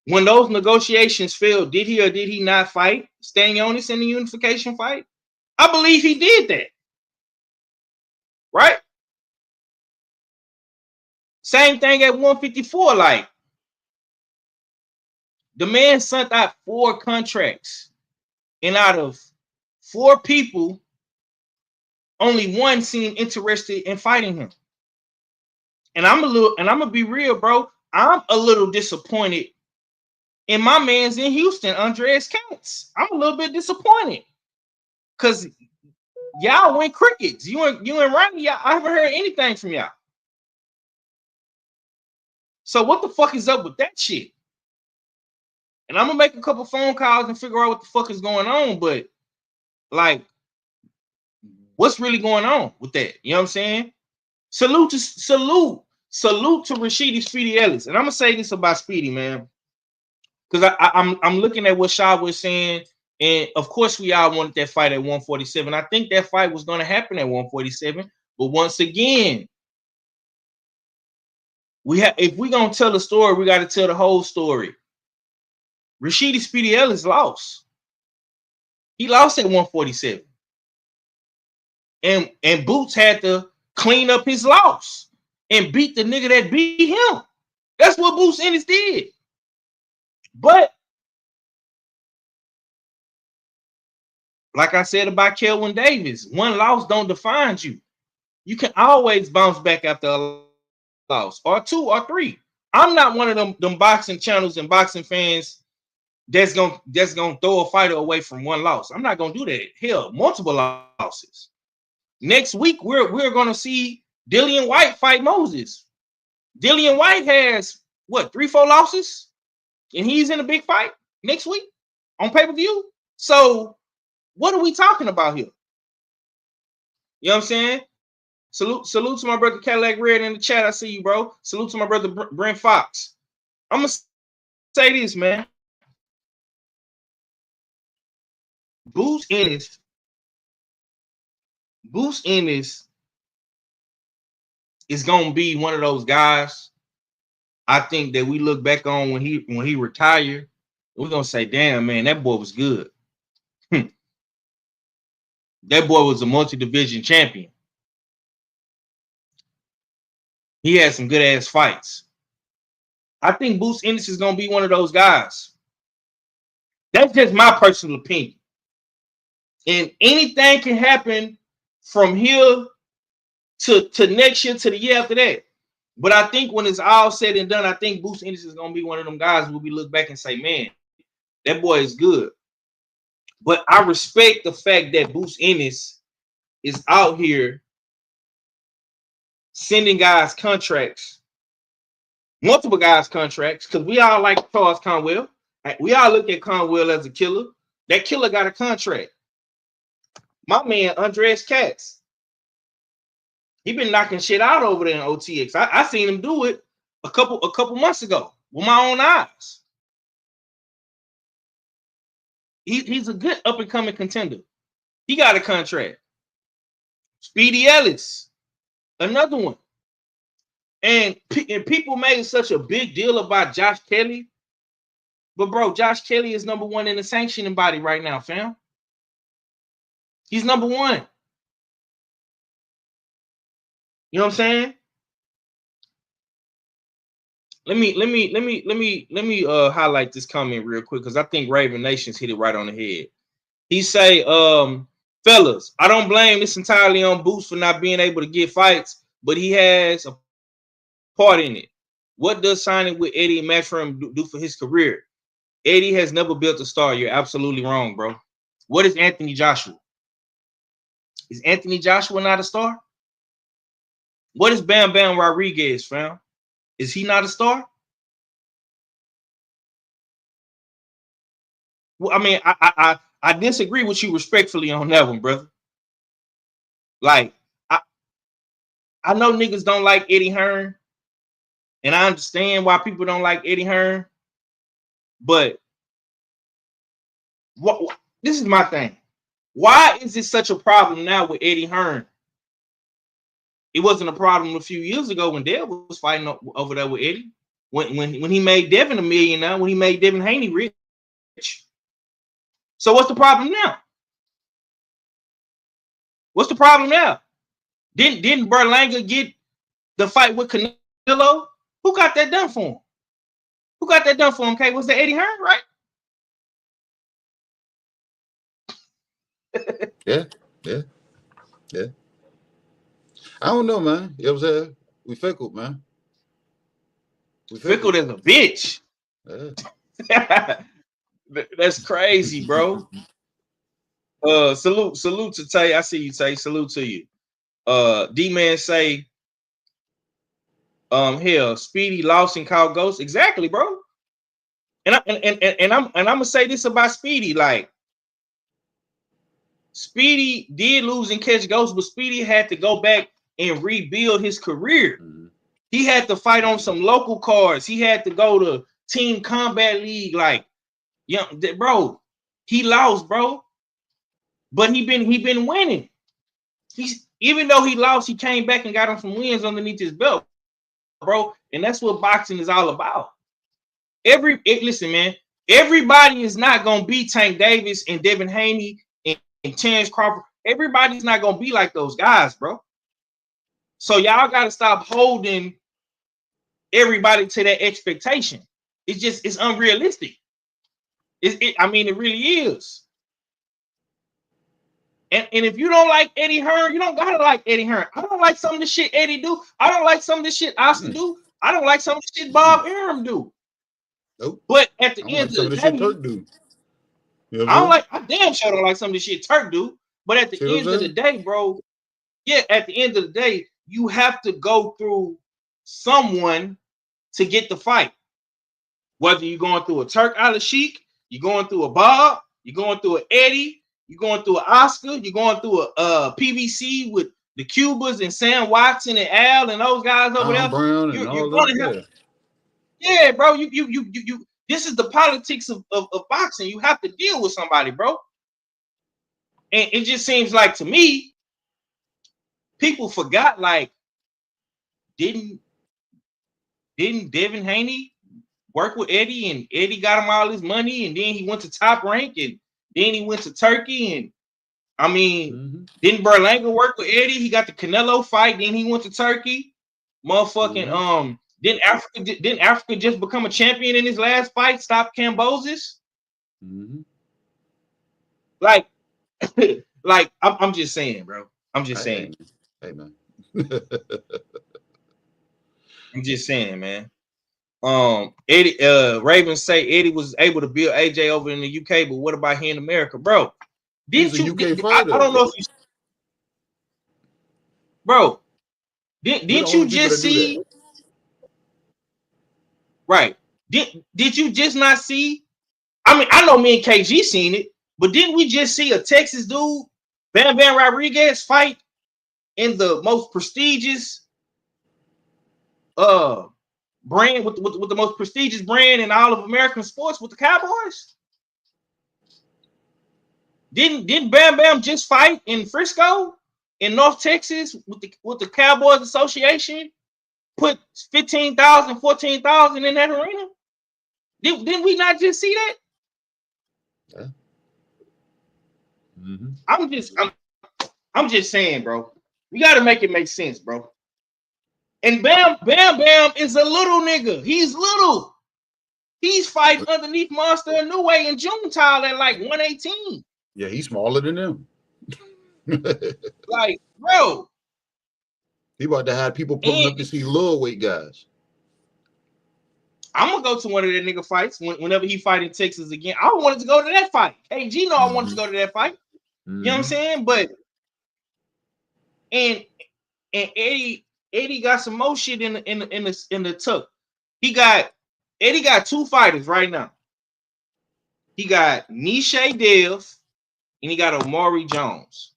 When those negotiations failed, did he or did he not fight Stanionis in the unification fight? I believe he did that. Right? Same thing at 154. Like, the man sent out 4 contracts, and out of 4 people, only one seemed interested in fighting him. And I'm gonna be real, bro. I'm a little disappointed in my man's in Houston, Andreas Counts. I'm a little bit disappointed because y'all went crickets. You and Ronnie, I haven't heard anything from y'all. So what the fuck is up with that shit? And I'm gonna make a couple phone calls and figure out what the fuck is going on. But like, what's really going on with that? You know what I'm saying? Salute to Rashidi Speedy Ellis. And I'm gonna say this about Speedy, man, because I'm looking at what Shaw was saying And of course, we all wanted that fight at 147. I think that fight was going to happen at 147. But once again, if we're going to tell the story, we got to tell the whole story. Rashidi Speedy Ellis lost. He lost at 147. And Boots had to clean up his loss and beat the nigga that beat him. That's what Boots Ennis did. But like I said about Kelvin Davis, one loss don't define you. You can always bounce back after a loss, or two or three. I'm not one of them boxing channels and boxing fans that's gonna throw a fighter away from one loss. I'm not gonna do that. Hell, multiple losses. Next week, we're gonna see Dillian Whyte fight Moses. Dillian Whyte has what, 3-4 losses, and he's in a big fight next week on pay-per-view. So what are we talking about here? You know what I'm saying? Salute to my brother Cadillac Red in the chat. I see you, bro. Salute to my brother Brent Fox. I'm gonna say this, man. Boots Ennis is gonna be one of those guys. I think that we look back on when he retired. We're gonna say, damn, man, that boy was good. That boy was a multi-division champion. He had some good ass fights. I think Boots Ennis is gonna be one of those guys. That's just my personal opinion. And anything can happen from here to next year to the year after that. But I think when it's all said and done, I think Boots Ennis is gonna be one of them guys where we look back and say, man, that boy is good. But I respect the fact that Boots Ennis is out here sending guys contracts, multiple guys contracts, because we all like Charles Conwell. We all look at Conwell as a killer. That killer got a contract. My man, Andres Katz, he been knocking shit out over there in OTX. I seen him do it a couple months ago with my own eyes. He's a good up-and-coming contender. He got a contract. Speedy Ellis, another one. And people made such a big deal about Josh Kelly. But, bro, Josh Kelly is number one in the sanctioning body right now, fam. He's number one. You know what I'm saying? Let me highlight this comment real quick because I think Raven Nations hit it right on the head. He say, fellas, I don't blame this entirely on Boots for not being able to get fights, but he has a part in it. What does signing with Eddie and Matchroom do for his career? Eddie has never built a star. You're absolutely wrong, bro. What is Anthony Joshua? Is Anthony Joshua not a star? What is Bam Bam Rodriguez, fam? Is he not a star? Well, I mean, I disagree with you respectfully on that one, brother. Like, I know niggas don't like Eddie Hearn, and I understand why people don't like Eddie Hearn, but this is my thing. Why is it such a problem now with Eddie Hearn? It wasn't a problem a few years ago when Dale was fighting over there with Eddie. When he made Devin $1 million now, when he made Devin Haney rich. So what's the problem now? What's the problem now? Didn't Berlanga get the fight with Canelo? Who got that done for him? Who got that done for him, Kay? Was that Eddie Hearn, right? Yeah. I don't know, man. You know what I'm saying? We fickle, man. Fickle as a bitch. Yeah. That's crazy, bro. Salute to Tay. I see you, Tay. Salute to you. D-Man say, hell, Speedy lost and called Ghost. Exactly, bro. And I'm gonna say this about Speedy, like, Speedy did lose and catch Ghost, but Speedy had to go back and rebuild his career. Mm-hmm. He had to fight on some local cards. He had to go to Team Combat League. Like, yeah, bro, He lost, bro. But he been winning. Even though he lost, he came back and got him some wins underneath his belt, bro. And that's what boxing is all about. Listen, man. Everybody is not gonna be Tank Davis and Devin Haney and Terrence Crawford. Everybody's not gonna be like those guys, bro. So y'all gotta stop holding everybody to that expectation. It's unrealistic. I mean, it really is. And if you don't like Eddie Hearn, you don't gotta like Eddie Hearn. I don't like some of the shit Eddie do. I don't like some of the shit Oscar do. I don't like some of the shit Bob Arum do. Nope. But at the end of the day, Turk do. You know I damn sure don't like some of the shit Turk do. But at the end of the day, bro, at the end of the day, you have to go through someone to get the fight. Whether you're going through a Turk Al-Sheikh, you're going through a Bob, you're going through an Eddie, you're going through an Oscar, you're going through a PBC with the Cubas and Sam Watson and Al and those guys over there. Brown and all that. Yeah, bro. You. This is the politics of boxing. You have to deal with somebody, bro. And it just seems like to me, people forgot. Like, didn't Devin Haney work with Eddie, and Eddie got him all his money, and then he went to Top Rank, and then he went to Turkey, and I mean, didn't Berlanga work with Eddie? He got the Canelo fight, then he went to Turkey. Motherfucking Didn't Africa just become a champion in his last fight? Stop Cambosis. Like, I'm just saying, bro. I'm just saying. Hey, man. I'm just saying, man. Eddie, Ravens say Eddie was able to build AJ over in the UK, but what about here in America, bro? Didn't you? I don't know if you, bro. Didn't you just see? Right? Did you just not see? I mean, I know me and KG seen it, but didn't we just see a Texas dude, Bam Bam Rodriguez, fight in the most prestigious brand with the most prestigious brand in all of American sports with the Cowboys? Didn't Bam Bam just fight in Frisco in North Texas with the Cowboys Association? Put 15,000, 14,000 in that arena? Didn't we not just see that? Yeah. I'm just saying, bro. We got to make it make sense, bro. And Bam is a little nigga. He's little. He's fighting underneath Monster Inoue and Juntile at like 118. Yeah, he's smaller than them. Like, bro. He about to have people pulling up to see lower weight guys. I'm gonna go to one of that nigga fights whenever he fight in Texas again. I wanted to go to that fight. Hey, Gino, I wanted to go to that fight. You know what I'm saying? But and Eddie got some more shit in the tuck. Eddie got two fighters right now. He got Nisha Dev and he got Omari Jones.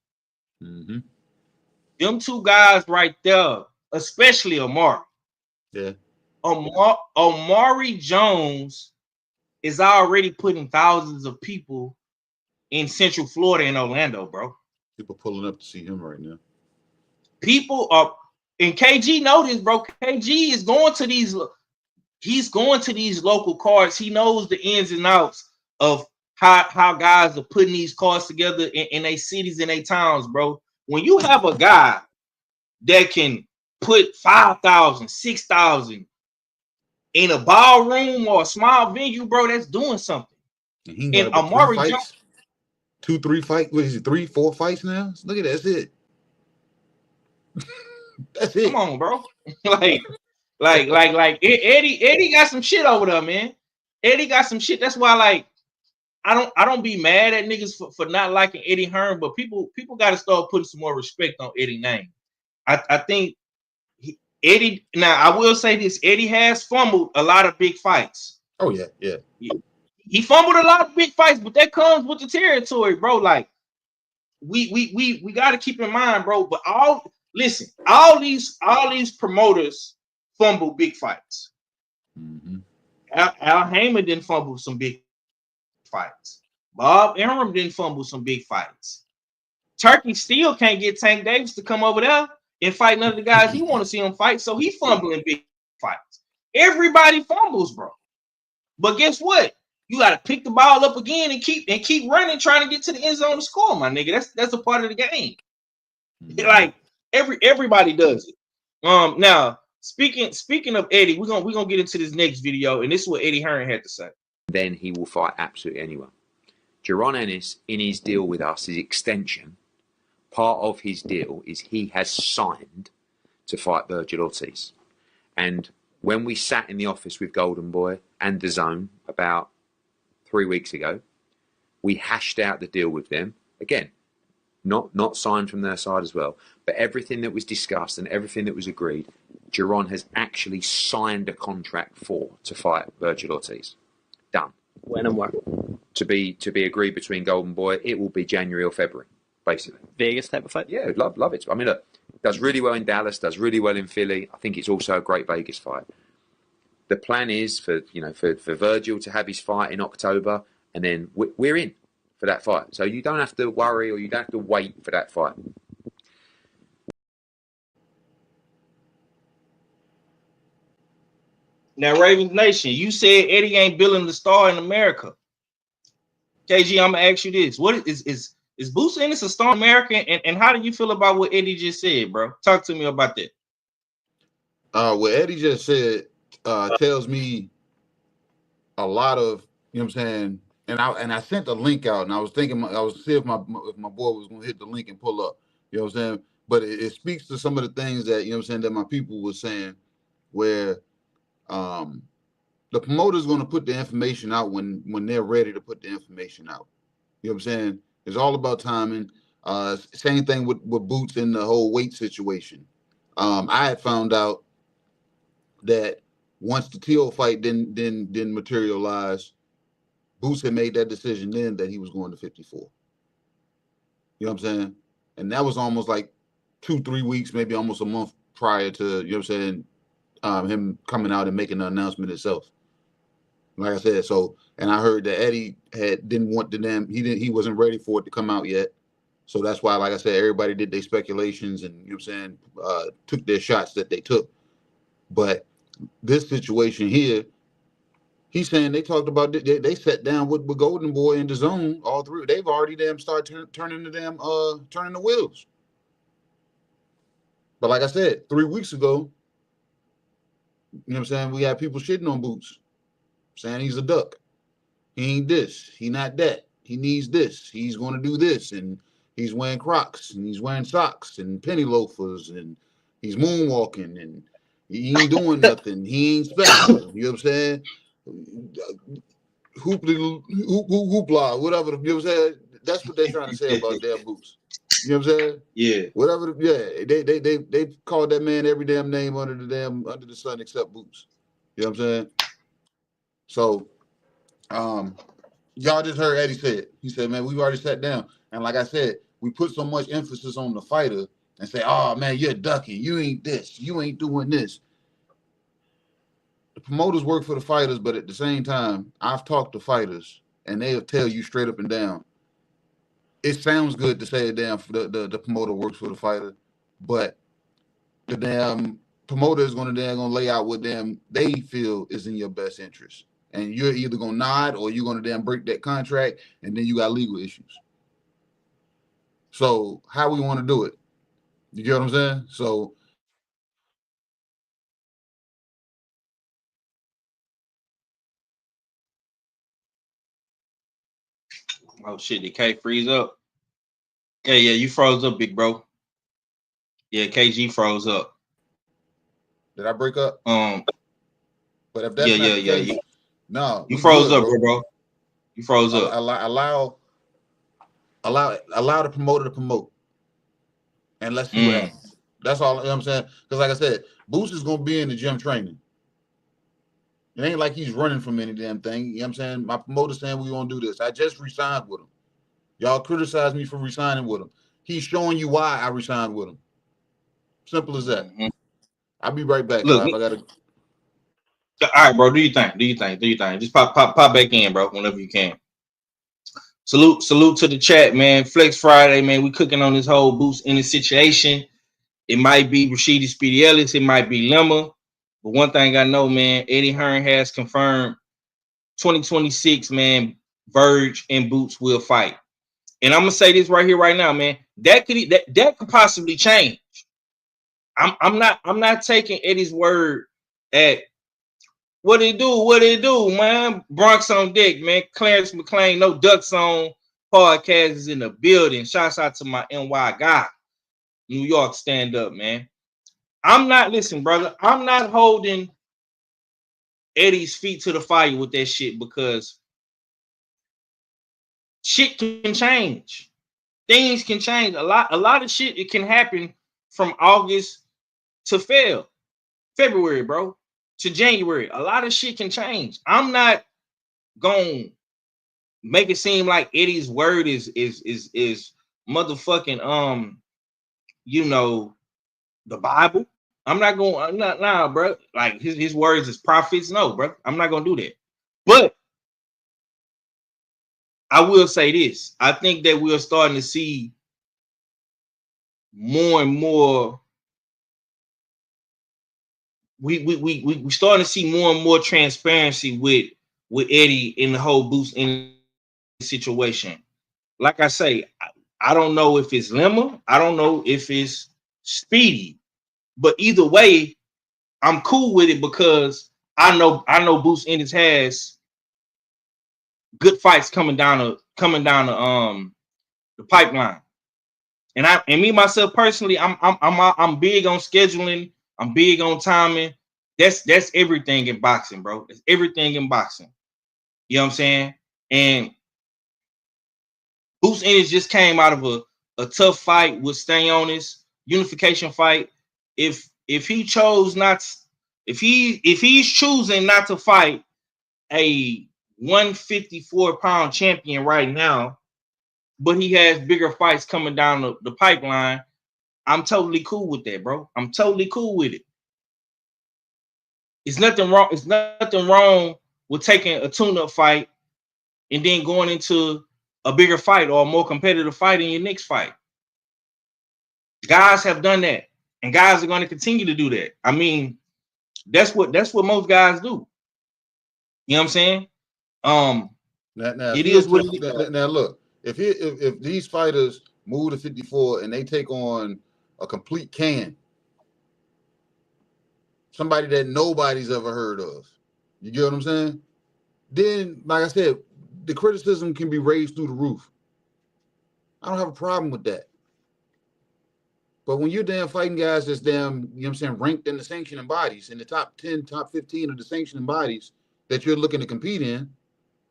Them two guys right there, especially Omari. Yeah. Omari Jones is already putting thousands of people in Central Florida and Orlando, bro. People pulling up to see him right now. People are, and KG know this, bro. KG is going to these. He's going to these local cards. He knows the ins and outs of how guys are putting these cards together in their cities and their towns, bro. When you have a guy that can put 5,000, 6,000 in a ballroom or a small venue, bro, that's doing something. And Amari Jones, 2-3 fights. What is it? 3-4 fights now? Look at that. That's it. That's it. Come on, bro. like Eddie got some shit over there, man. Eddie got some shit. That's why, like, I don't be mad at niggas for not liking Eddie Hearn, but people got to start putting some more respect on Eddie's name. I think Eddie. Now I will say this: Eddie has fumbled a lot of big fights. Oh yeah. He fumbled a lot of big fights, but that comes with the territory, bro. Like we got to keep in mind, bro. But all these promoters fumble big fights. Al Heyman didn't fumble some big fights. Bob Arum didn't fumble some big fights. Turkey still can't get Tank Davis to come over there and fight none of the guys he want to see him fight, so he fumbling big fights. Everybody fumbles, bro. But guess what? You got to pick the ball up again and keep running, trying to get to the end zone to score, my nigga. That's a part of the game. Like everybody does it. Now speaking of Eddie, we're gonna get into this next video, and this is what Eddie Hearn had to say. Then he will fight absolutely anyone. Jaron Ennis, in his deal with us, his extension, part of his deal is he has signed to fight Virgil Ortiz. And when we sat in the office with Golden Boy and the Zone about 3 weeks ago, we hashed out the deal with them. Again, not signed from their side as well, but everything that was discussed and everything that was agreed, Jaron has actually signed a contract to fight Virgil Ortiz. Done. When and where? To be agreed between Golden Boy. It will be January or February, basically. Vegas type of fight? Yeah, love it. I mean, look, does really well in Dallas, does really well in Philly. I think it's also a great Vegas fight. The plan is for Virgil to have his fight in October, and then we're in for that fight. So you don't have to worry, or you don't have to wait for that fight. Now, Ravens Nation, you said Eddie ain't billing the star in America. KG, I'm gonna ask you this: what is Boots Ennis a star in America? And how do you feel about what Eddie just said, bro? Talk to me about that. What Eddie just said tells me a lot of, you know what I'm saying. And I sent the link out, and I was thinking, I was seeing if my boy was gonna hit the link and pull up. You know what I'm saying? But it speaks to some of the things that, you know what I'm saying, that my people were saying, where the promoter's going to put the information out when they're ready to put the information out. You know what I'm saying? It's all about timing. Same thing with Boots in the whole weight situation. I had found out that once the Teal fight didn't materialize, Boots had made that decision then that he was going to 54. You know what I'm saying? And that was almost like 2-3 weeks, maybe almost a month prior to, you know what I'm saying, him coming out and making the announcement itself. Like I said, so, and I heard that Eddie didn't want the damn, he wasn't ready for it to come out yet. So that's why, like I said, everybody did their speculations and, you know what I'm saying, took their shots that they took. But this situation here, he's saying they talked about, they sat down with Golden Boy in the Zone, all three. They've already started turning the wheels. But like I said, 3 weeks ago, you know what I'm saying, we had people shitting on Boots, saying he's a duck. He ain't this. He not that. He needs this. He's going to do this. And he's wearing Crocs. And he's wearing socks and penny loafers. And he's moonwalking. And he ain't doing nothing. He ain't special. You know what I'm saying? Hoopla, whatever. You know what I'm saying? That's what they're trying to say about their Boots. You know what I'm saying? Yeah. Whatever. Yeah. They called that man every damn name under the sun except Boots. You know what I'm saying? So, y'all just heard Eddie say it. He said, man, we've already sat down. And like I said, we put so much emphasis on the fighter and say, oh, man, you're ducking. You ain't this. You ain't doing this. The promoters work for the fighters, but at the same time, I've talked to fighters, and they'll tell you straight up and down. It sounds good to say the promoter works for the fighter, but the damn promoter is gonna lay out what they feel is in your best interest. And you're either gonna nod or you're gonna break that contract, and then you got legal issues. So how we want to do it? You get what I'm saying? So oh shit, did K freeze up? Yeah, you froze up, big bro. Yeah, KG froze up. Did I break up? But if that's yeah. No, you froze up, bro. You froze up. Allow the promoter to promote, and let's see what happens. That's all. You know what I'm saying? Because like I said, Boots is gonna be in the gym training. It ain't like he's running from any damn thing. You know what I'm saying? My promoter's saying we gonna do this. I just re-signed with him. Y'all criticize me for re-signing with him. He's showing you why I re-signed with him. Simple as that. I'll be right back. Look, I gotta. All right, bro. Do you think? Just pop back in, bro, whenever you can. Salute to the chat, man. Flex Friday, man. We cooking on this whole Boots Ennis situation. It might be Rashidi Speedy Ellis. It might be Lemma. But one thing I know, man, Eddie Hearn has confirmed 2026, man, Verge and Boots will fight. And I'm gonna say this right here, right now, man. That could possibly change. I'm not taking Eddie's word at what it do, man. Bronx on deck, man. Clarence McClain, no ducks on podcast is in the building. Shouts out to my NY guy. New York, stand up, man. Listen, brother. I'm not holding Eddie's feet to the fire with that shit because shit can change. Things can change. A lot of shit, it can happen from August to February, bro, to January. A lot of shit can change. I'm not gonna make it seem like Eddie's word is motherfucking the Bible. I'm not nah, bro. Like his words is prophets. No, bro. I'm not gonna do that. But I will say this. I think that we're starting to see more and more. We starting to see more and more transparency with Eddie in the whole Boost in situation. Like I say, I don't know if it's Lemma. I don't know if it's Speedy. But either way, I'm cool with it because I know Boost Ennis has good fights coming down the pipeline. And me myself personally, I'm big on scheduling. I'm big on timing. That's everything in boxing, bro. It's everything in boxing. You know what I'm saying? And Boost Ennis just came out of a tough fight with Stayonis, unification fight. If he's choosing not to fight a 154-pound champion right now, but he has bigger fights coming down the pipeline, I'm totally cool with that, bro. I'm totally cool with it. It's nothing wrong. It's nothing wrong with taking a tune-up fight and then going into a bigger fight or a more competitive fight in your next fight. Guys have done that, and guys are going to continue to do that. I mean, that's what most guys do. You know what I'm saying? Now it is what it is. Now look, if these fighters move to 54 and they take on a complete can, somebody that nobody's ever heard of, you get what I'm saying? Then, like I said, the criticism can be raised through the roof. I don't have a problem with that. But when you're damn fighting guys that's damn, you know what I'm saying, ranked in the sanctioning bodies, in the top 10, top 15 of the sanctioning bodies that you're looking to compete in,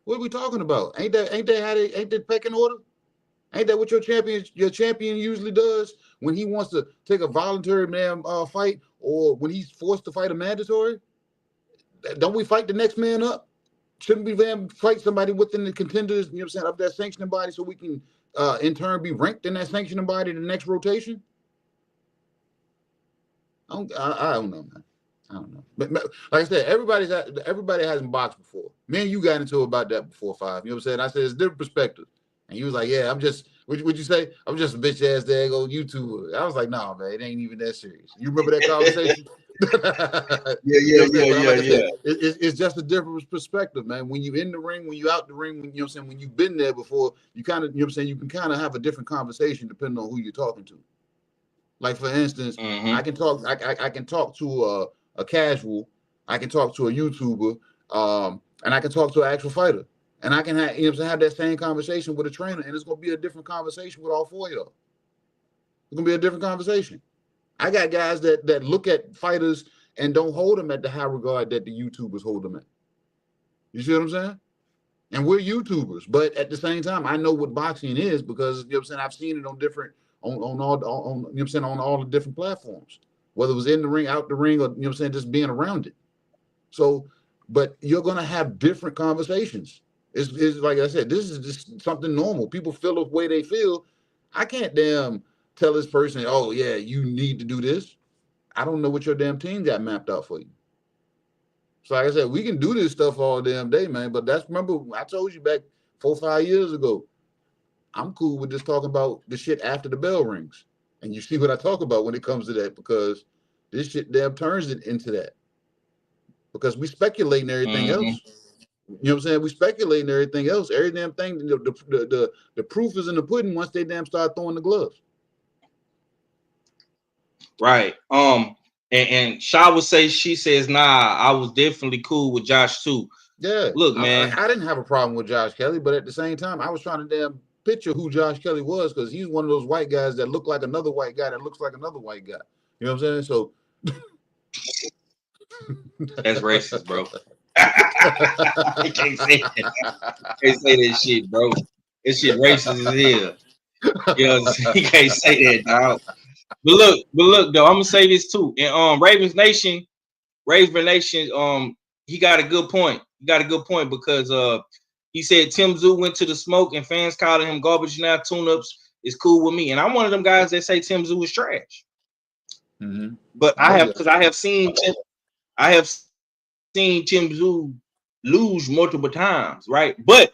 what are we talking about? Ain't that pecking order? Ain't that what your champion usually does when he wants to take a voluntary fight, or when he's forced to fight a mandatory? Don't we fight the next man up? Shouldn't we fight somebody within the contenders, you know what I'm saying, of that sanctioning body, so we can in turn be ranked in that sanctioning body in the next rotation? I don't know, man. I don't know. But like I said, everybody hasn't boxed before. Me and you got into it about that before, Five. You know what I'm saying? I said it's different perspective. And you was like, yeah, I'm just, what'd you say? I'm just a bitch ass daggone YouTuber. I was like, nah, man, it ain't even that serious. You remember that conversation? Yeah. It's just a different perspective, man. When you in the ring, when you out the ring, when, you know what I'm saying, when you've been there before, you kind of, you know what I'm saying, you can kind of have a different conversation depending on who you're talking to. Like, for instance, I can talk to a casual, I can talk to a YouTuber, and I can talk to an actual fighter. And I can have, you know what I'm saying, have that same conversation with a trainer, and it's gonna be a different conversation with all four of y'all. It's gonna be a different conversation. I got guys that look at fighters and don't hold them at the high regard that the YouTubers hold them at. You see what I'm saying? And we're YouTubers, but at the same time, I know what boxing is because, you know what I'm saying, I've seen it on different on you know what I'm saying, on all the different platforms, whether it was in the ring, out the ring, or, you know what I'm saying, just being around it. So, but you're gonna have different conversations. It's like I said, this is just something normal. People feel the way they feel. I can't damn tell this person, oh yeah, you need to do this. I don't know what your damn team got mapped out for you. So like I said, we can do this stuff all damn day, man. But remember, I told you back 4 or 5 years ago, I'm cool with just talking about the shit after the bell rings. And you see what I talk about when it comes to that, because this shit damn turns it into that. Because we speculate and everything else. You know what I'm saying? We speculate and everything else. Every damn thing, the proof is in the pudding once they damn start throwing the gloves. Right. And Shaw would say, she says, nah, I was definitely cool with Josh too. Yeah. Look, man. I didn't have a problem with Josh Kelly, but at the same time, I was trying to damn picture who Josh Kelly was, because he's one of those white guys that look like another white guy that looks like another white guy. You know what I'm saying? So that's racist, bro. You can't say that. You can't say that shit, bro. This shit racist as hell. You know what I'm saying? You can't say that, dog. But look, though, I'm gonna say this too. And Ravens Nation, he got a good point. Because he said Tim Zoo went to the smoke and fans calling him garbage now. Tune-ups is cool with me. And I'm one of them guys that say Tim Zoo is trash. But I have seen Tim Zoo lose multiple times, right? But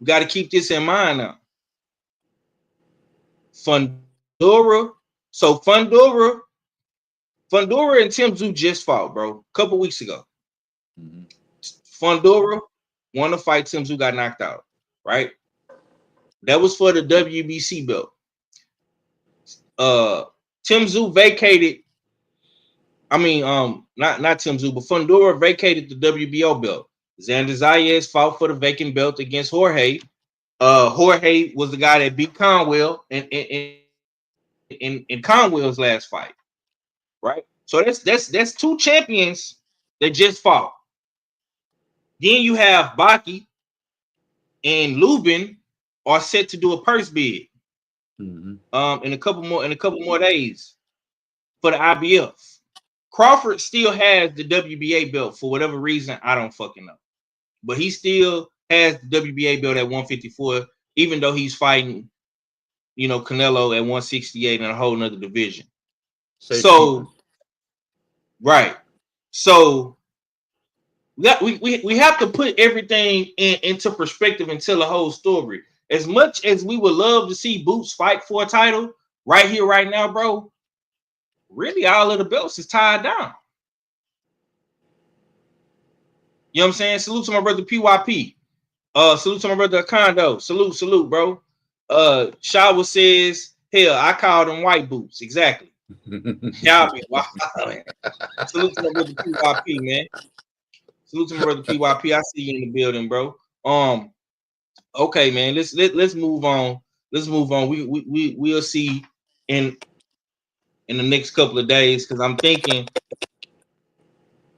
we got to keep this in mind now. Fundora and Tim Zoo just fought, bro, a couple weeks ago. Fundora won the fight. Tim Zoo got knocked out, right? That was for the WBC belt. Tim Zoo vacated. Not Tim Zoo, but Fundora vacated the WBO belt. Xander Zayas fought for the vacant belt against Jorge. Jorge was the guy that beat Conwell in Conwell's last fight, right? So that's two champions that just fought. Then you have Baki and Lubin are set to do a purse bid in a couple more days for the IBF. Crawford still has the WBA belt for whatever reason, I don't fucking know. But he still has the WBA belt at 154, even though he's fighting, Canelo at 168 in a whole nother division. Right. So we have to put everything into perspective and tell the whole story. As much as we would love to see Boots fight for a title right here, right now, bro, really all of the belts is tied down. You know what I'm saying? Salute to my brother PYP. Salute to my brother Kondo. Salute, bro. Shawa says, hell, I called them white boots. Exactly. Y'all be wild, man. Salute to my brother PYP, man. Salute to my brother PYP. I see you in the building, bro. Okay, man. Let's move on. We'll see in the next couple of days, because I'm thinking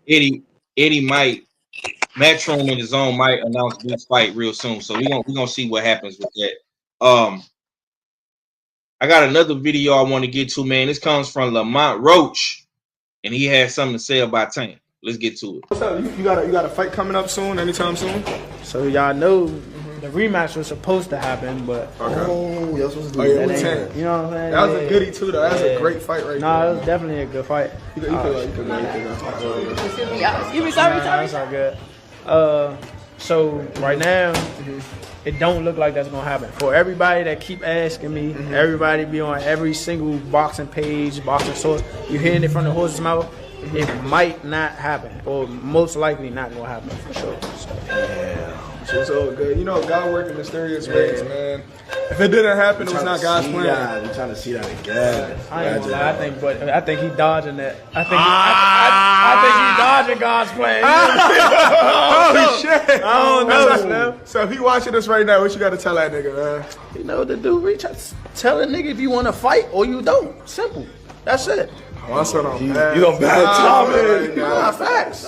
Eddie might Matchroom in his own might announce Boots fight real soon. So we're gonna see what happens with that. I got another video I want to get to, man. This comes from Lamont Roach, and he has something to say about Tank. Let's get to it. What's up? You got a fight coming up soon, anytime soon? So y'all know the rematch was supposed to happen, but y'all supposed to do that. Tank. You know what I'm saying? That was a goodie too, though. That was a great fight right there. Nah, it was definitely a good fight. You could Give me sorry. That's all good. So right now, it don't look like that's gonna happen. For everybody that keep asking me, everybody be on every single boxing page, boxing source, you hearing it from the horse's mouth. It might not happen, or most likely not gonna happen for sure. So, it's all good. God working in mysterious ways, man. If it didn't happen, it was not God's plan. We're trying to see that again. I think he dodging that. I think he dodging God's plan. Oh shit! I don't know. So if he watching this right now, what you got to tell that nigga, man? You know what to do. Reach out, tell a nigga if you want to fight or you don't. Simple. That's it. Oh, that's what I'm You don't bad timing. Nah, facts.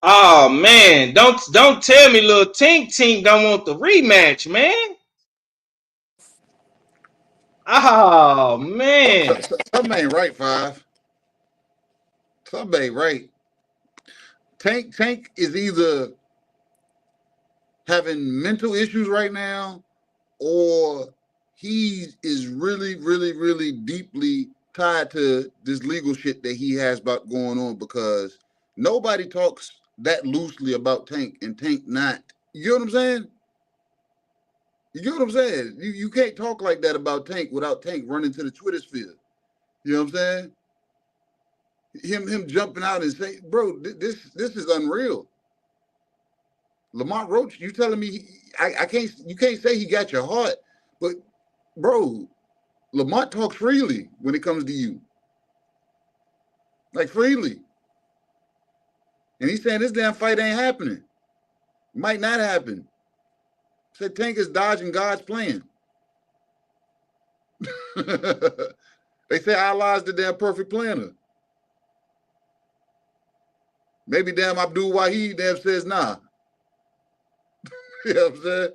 Oh man, don't tell me little Tink don't want the rematch, man. Oh man. Something ain't right, Five. Something ain't right. Tank is either having mental issues right now, or he is really, really, really deeply tied to this legal shit that he has about going on, because nobody talks that loosely about Tank, and Tank not. You get what I'm saying? You get what I'm saying? You can't talk like that about Tank without Tank running to the Twitter sphere. You know what I'm saying? Him jumping out and saying, bro, this is unreal. Lamont Roach, you telling me you can't say he got your heart, but bro, Lamont talks freely when it comes to you. Like freely. And he's saying this damn fight ain't happening. Might not happen. Said Tank is dodging God's plan. They say Allah's the damn perfect planner. Maybe damn Abdul Wahid damn says nah. You know what I'm saying?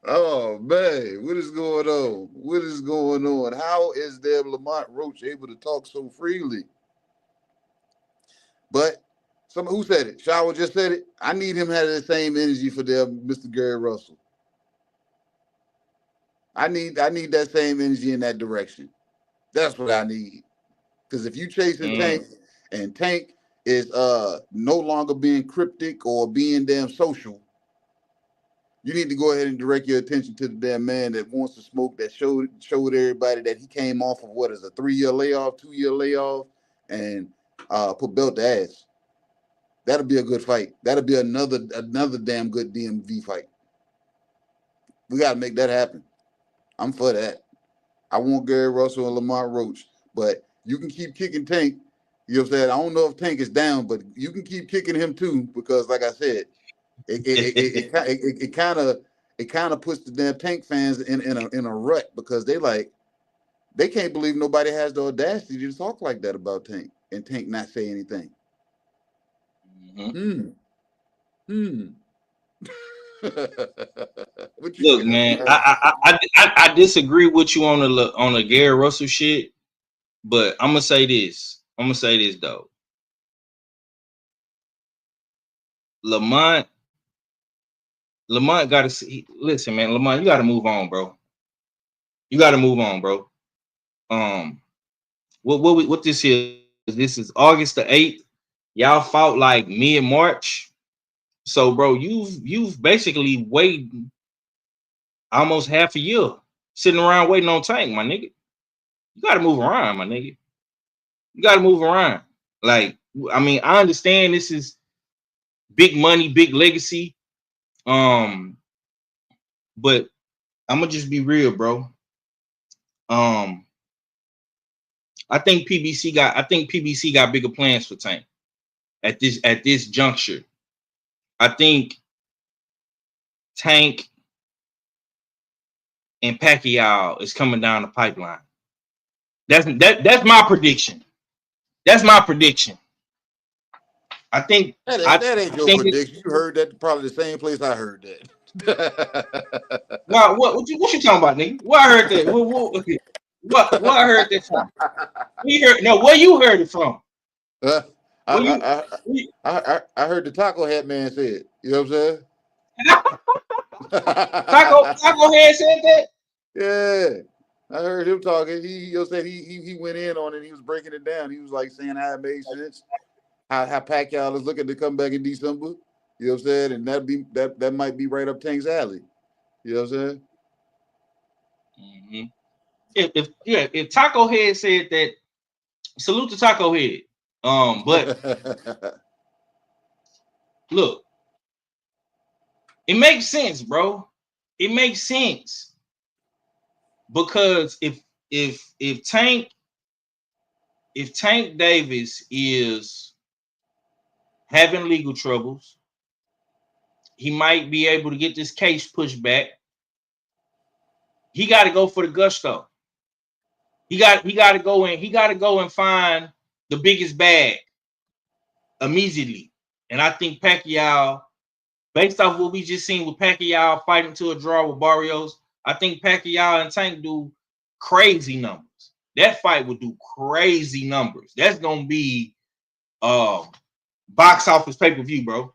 Oh man, what is going on? What is going on? How is damn Lamont Roach able to talk so freely? But who said it? Shower just said it. I need him to have the same energy for them, Mr. Gary Russell. I need that same energy in that direction. That's what I need. Because if you chasing Tank, and Tank is no longer being cryptic or being damn social, you need to go ahead and direct your attention to the damn man that wants to smoke, that showed everybody that he came off of what is a 3-year layoff, 2-year layoff, and put belt to ass. That'll be a good fight. That'll be another damn good DMV fight. We got to make that happen. I'm for that. I want Gary Russell and Lamont Roach, but you can keep kicking Tank. You know what I'm saying? I don't know if Tank is down, but you can keep kicking him too, because like I said, it kind of puts the damn Tank fans in a rut, because they can't believe nobody has the audacity to talk like that about Tank, and Tank not say anything. Look, man, I disagree with you on the Gary Russell shit, but I'm gonna say this though. Lamont got to listen, man. Lamont, you got to move on, bro. You got to move on, bro. What this is? This is August the 8th. Y'all fought like mid-March. So, bro, you've basically waited almost half a year sitting around waiting on Tank, my nigga. You got to move around, my nigga. You got to move around. Like, I mean, I understand this is big money, big legacy. But I'm gonna just be real, bro. I think PBC got bigger plans for Tank at this juncture. I think Tank and Pacquiao is coming down the pipeline. That's my prediction. That's my prediction. I think that ain't your prediction. You heard that probably the same place I heard that. What you talking about, nigga? Where I heard that? What I heard that from? Where you heard it from? I heard the taco hat man say it. You know what I'm saying? Taco head said that? Yeah. I heard him talking. He said he went in on it. He was breaking it down. He was like saying how it made sense. How Pacquiao is looking to come back in December. You know what I'm saying? And that might be right up Tank's alley. You know what I'm saying? Mm-hmm. If Taco Head said that, salute to Taco Head. But look, it makes sense, bro. It makes sense. Because if Tank Davis is having legal troubles, he might be able to get this case pushed back. He got to go for the gusto. He got to go and find the biggest bag immediately. And I think Pacquiao, based off what we just seen with Pacquiao fighting to a draw with Barrios, I think Pacquiao and Tank do crazy numbers. That fight would do crazy numbers. That's gonna be box office pay-per-view, bro.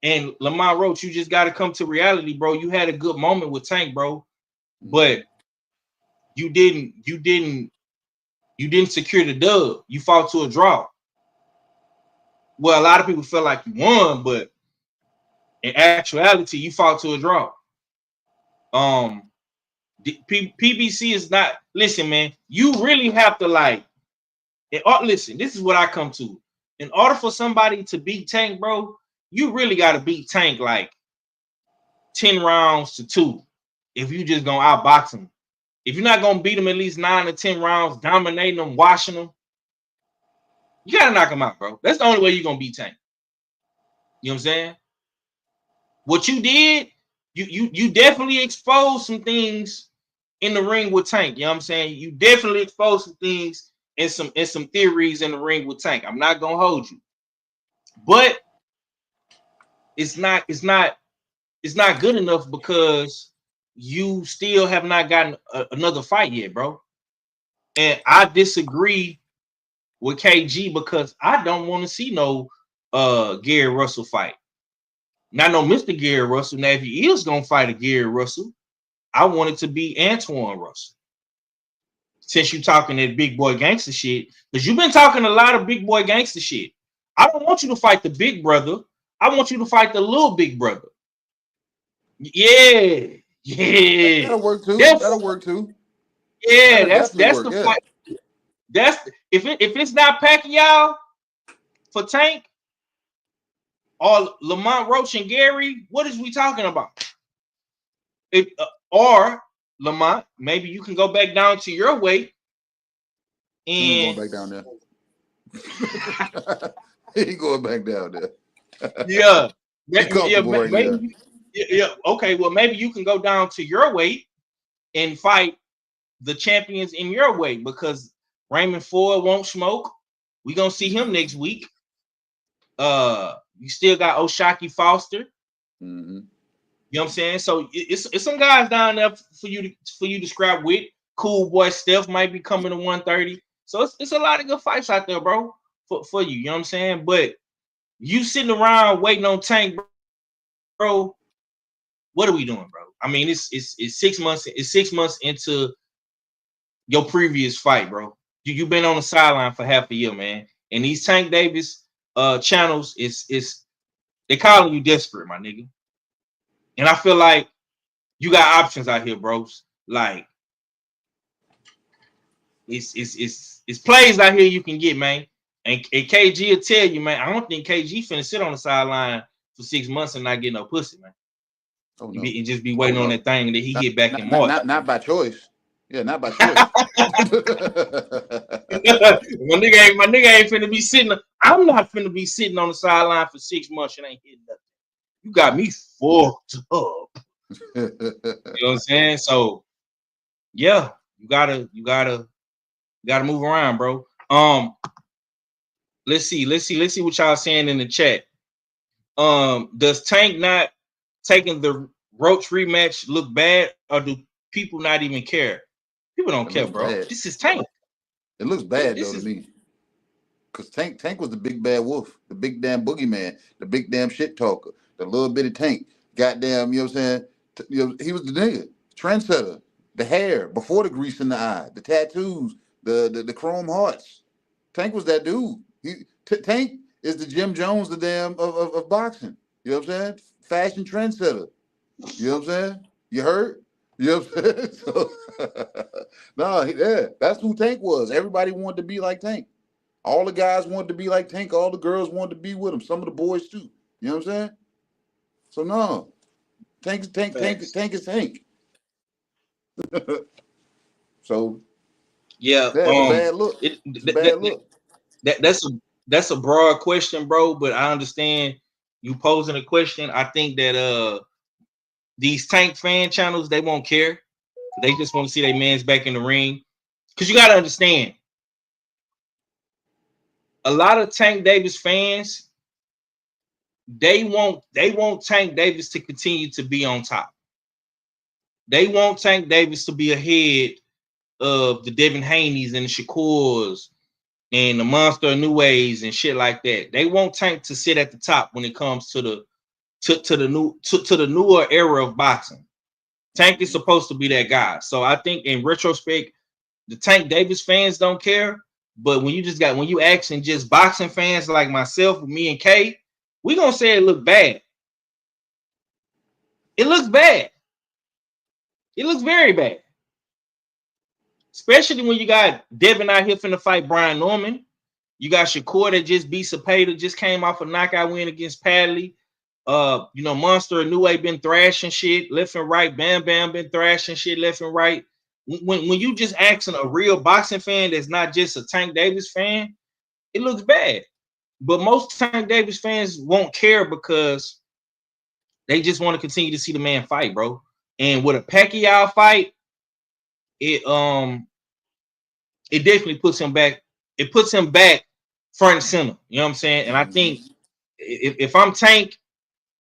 And Lamont Roach, you just got to come to reality, bro. You had a good moment with Tank, bro, but you didn't You didn't secure the dub. You fought to a draw. Well, a lot of people feel like you won, but in actuality, you fought to a draw. PBC is not. Listen, man. You really have to like. Listen, this is what I come to. In order for somebody to beat Tank, bro, you really got to beat Tank like 10 rounds to 2. If you just gonna outbox him, if you're not gonna beat him at least 9 or 10 rounds, dominating him, washing him, you gotta knock him out, bro. That's the only way you're gonna beat Tank. You know what I'm saying? What you did, you definitely exposed some things in the ring with Tank. You know what I'm saying? You definitely exposed some things and some theories in the ring with Tank. I'm not gonna hold you, but it's not good enough because you still have not gotten another fight yet, bro. And I disagree with KG because I don't want to see no Gary Russell fight. Not no Mr. Gary Russell. Now, if he is gonna fight a Gary Russell, I want it to be Antoine Russell. Since you're talking that big boy gangster shit, because you've been talking a lot of big boy gangster shit. I don't want you to fight the big brother. I want you to fight the little big brother. Yeah. That'll work too. That'll work too. Yeah, that's the fight. If it's not Pacquiao for Tank or Lamont Roach and Gary, what is we talking about? Or Lamont, maybe you can go back down to your weight. And he ain't going back down there. He ain't going back down there. Yeah. Okay, well, maybe you can go down to your weight and fight the champions in your weight because Raymond Ford won't smoke. We're gonna see him next week. You still got O'Shaquie Foster. Mm-hmm. You know what I'm saying? So it's some guys down there for you to scrap with. Cool boy Steph might be coming to 130. So it's a lot of good fights out there, bro, for you. You know what I'm saying? But you sitting around waiting on Tank, bro. What are we doing, bro? I mean, it's 6 months. It's 6 months into your previous fight, bro. You've been on the sideline for half a year, man. And these Tank Davis channels is they calling you desperate, my nigga. And I feel like you got options out here, bros. Like it's plays out here you can get, man. And KG will tell you, man. I don't think KG finna sit on the sideline for 6 months and not get no pussy, man. Oh, no. And just be waiting on that thing that he get back in March. Not by choice. Yeah, not by choice. my nigga ain't finna be sitting. I'm not finna be sitting on the sideline for 6 months and ain't hitting nothing. You got me fucked up. You know what I'm saying? So yeah, you gotta move around, bro. Let's see what y'all saying in the chat. Does Tank not taking the Roach rematch look bad, or do people not even care? People don't care, bro. Bad. This is Tank. It looks bad though to me. Because Tank was the big bad wolf, the big damn boogeyman, the big damn shit talker, the little bitty Tank. Goddamn, you know what I'm saying? He was the nigga, trendsetter, the hair before the grease in the eye, the tattoos, the chrome hearts. Tank was that dude. Tank is the Jim Jones, the damn of boxing. You know what I'm saying? Fashion trendsetter. You know what I'm saying? You heard? You know what I'm saying? So, that's who Tank was. Everybody wanted to be like Tank. All the guys wanted to be like Tank. All the girls wanted to be with him. Some of the boys too. You know what I'm saying? So no, Tank is Tank. So yeah, bad look. Bad look. That's a broad question, bro. But I understand you posing a question. I think that these Tank fan channels, they won't care. They just want to see their man's back in the ring. Because you gotta understand, a lot of Tank Davis fans, they want Tank Davis to continue to be on top. They want Tank Davis to be ahead of the Devin Haneys and the Shakurs and the Monster Anues and shit like that. They want Tank to sit at the top when it comes to the newer era of boxing. Tank is supposed to be that guy. So I think in retrospect, the Tank Davis fans don't care. But when you asking just boxing fans like myself, me and Kay, we gonna say it look bad. It looks bad. It looks very bad. Especially when you got Devin out here finna fight Brian Norman. You got Shakur that just beat Cepeda, just came off a knockout win against Padley. Monster Inoue been thrashing shit left and right. Bam Bam been thrashing shit left and right. When you just asking a real boxing fan that's not just a Tank Davis fan, it looks bad. But most Tank Davis fans won't care because they just want to continue to see the man fight, bro. And with a Pacquiao fight, it definitely puts him back. It puts him back front and center. You know what I'm saying? And I think if I'm Tank,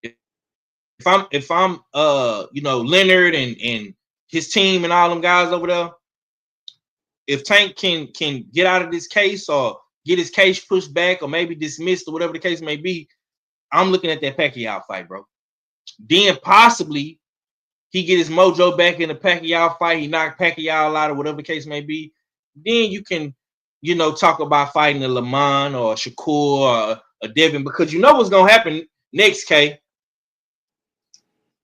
if I'm Leonard and his team and all them guys over there, if Tank can get out of this case or get his case pushed back or maybe dismissed or whatever the case may be, I'm looking at that Pacquiao fight, bro. Then possibly he get his mojo back in the Pacquiao fight. He knocked Pacquiao out or whatever the case may be. Then you can, talk about fighting a Lamont or a Shakur or a Devin, because you know what's gonna happen next, K.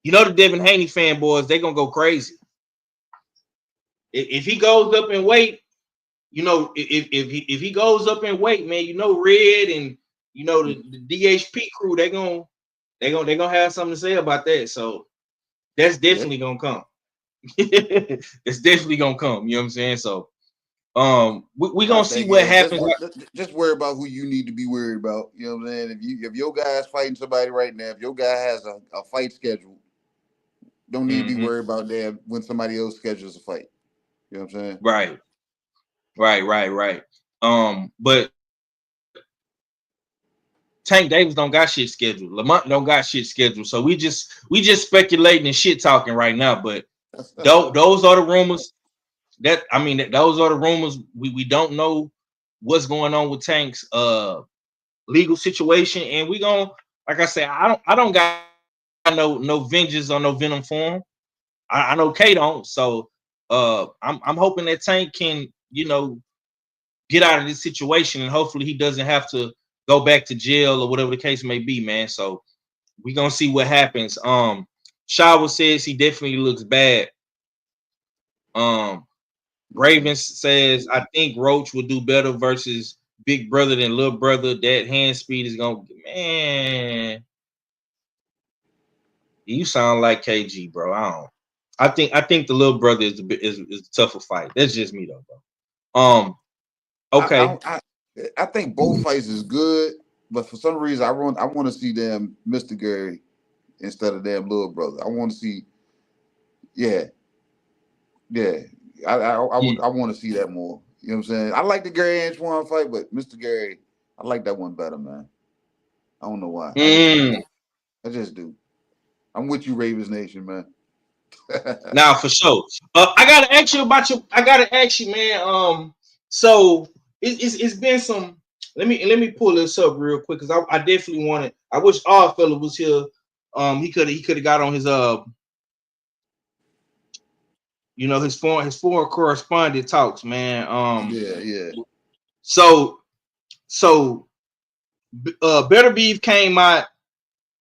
The Devin Haney fanboys, they're gonna go crazy. If he goes up in weight, if he goes up in weight, man, Red and the DHP crew, they're gonna have something to say about that. So that's definitely gonna come. It's definitely gonna come. You know what I'm saying? So we gonna see what happens. Just worry about who you need to be worried about. You know what I'm saying? If your guy's fighting somebody right now, if your guy has a fight scheduled, don't need to be worried about that when somebody else schedules a fight. You know what I'm saying? Right. But Tank Davis don't got shit scheduled. Lamont don't got shit scheduled. So we just speculating and shit talking right now. But those are the rumors. Those are the rumors. We don't know what's going on with Tank's legal situation, and we gonna, like I said, I don't got no vengeance or no venom for him. I know K don't. So I'm hoping that Tank can get out of this situation, and hopefully he doesn't have to go back to jail or whatever the case may be, man. So we gonna see what happens. Shower says he definitely looks bad. Ravens says, I think Roach will do better versus Big Brother than Little Brother. That hand speed is gonna, man. You sound like KG, bro. I think the Little Brother is the tougher fight. That's just me though, bro. Okay. I think both fights is good, but for some reason I want to see them Mr. Gary instead of damn Little Brother. I want to see, yeah. I want to see that more. You know what I'm saying? I like the Gary Antoine fight, but Mr. Gary, I like that one better, man. I don't know why. I just do. I'm with you, Ravens Nation, man. Now for sure. I gotta ask you, man. So it's been some. Let me pull this up real quick because I definitely wanted. I wish our fella was here. He could have got on his his foreign correspondent talks, man. Yeah. So Better Beef came out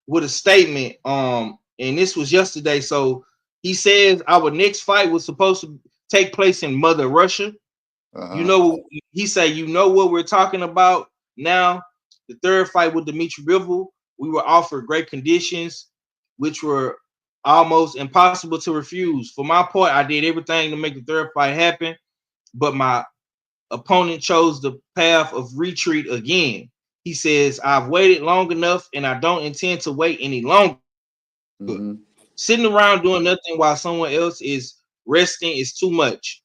with a statement. And this was yesterday. So he says our next fight was supposed to take place in Mother Russia. He said, what we're talking about now. The third fight with Dmitry Bivol, we were offered great conditions, which were almost impossible to refuse. For my part, I did everything to make the third fight happen, but my opponent chose the path of retreat again. He says, I've waited long enough and I don't intend to wait any longer. Sitting around doing nothing while someone else is resting is too much.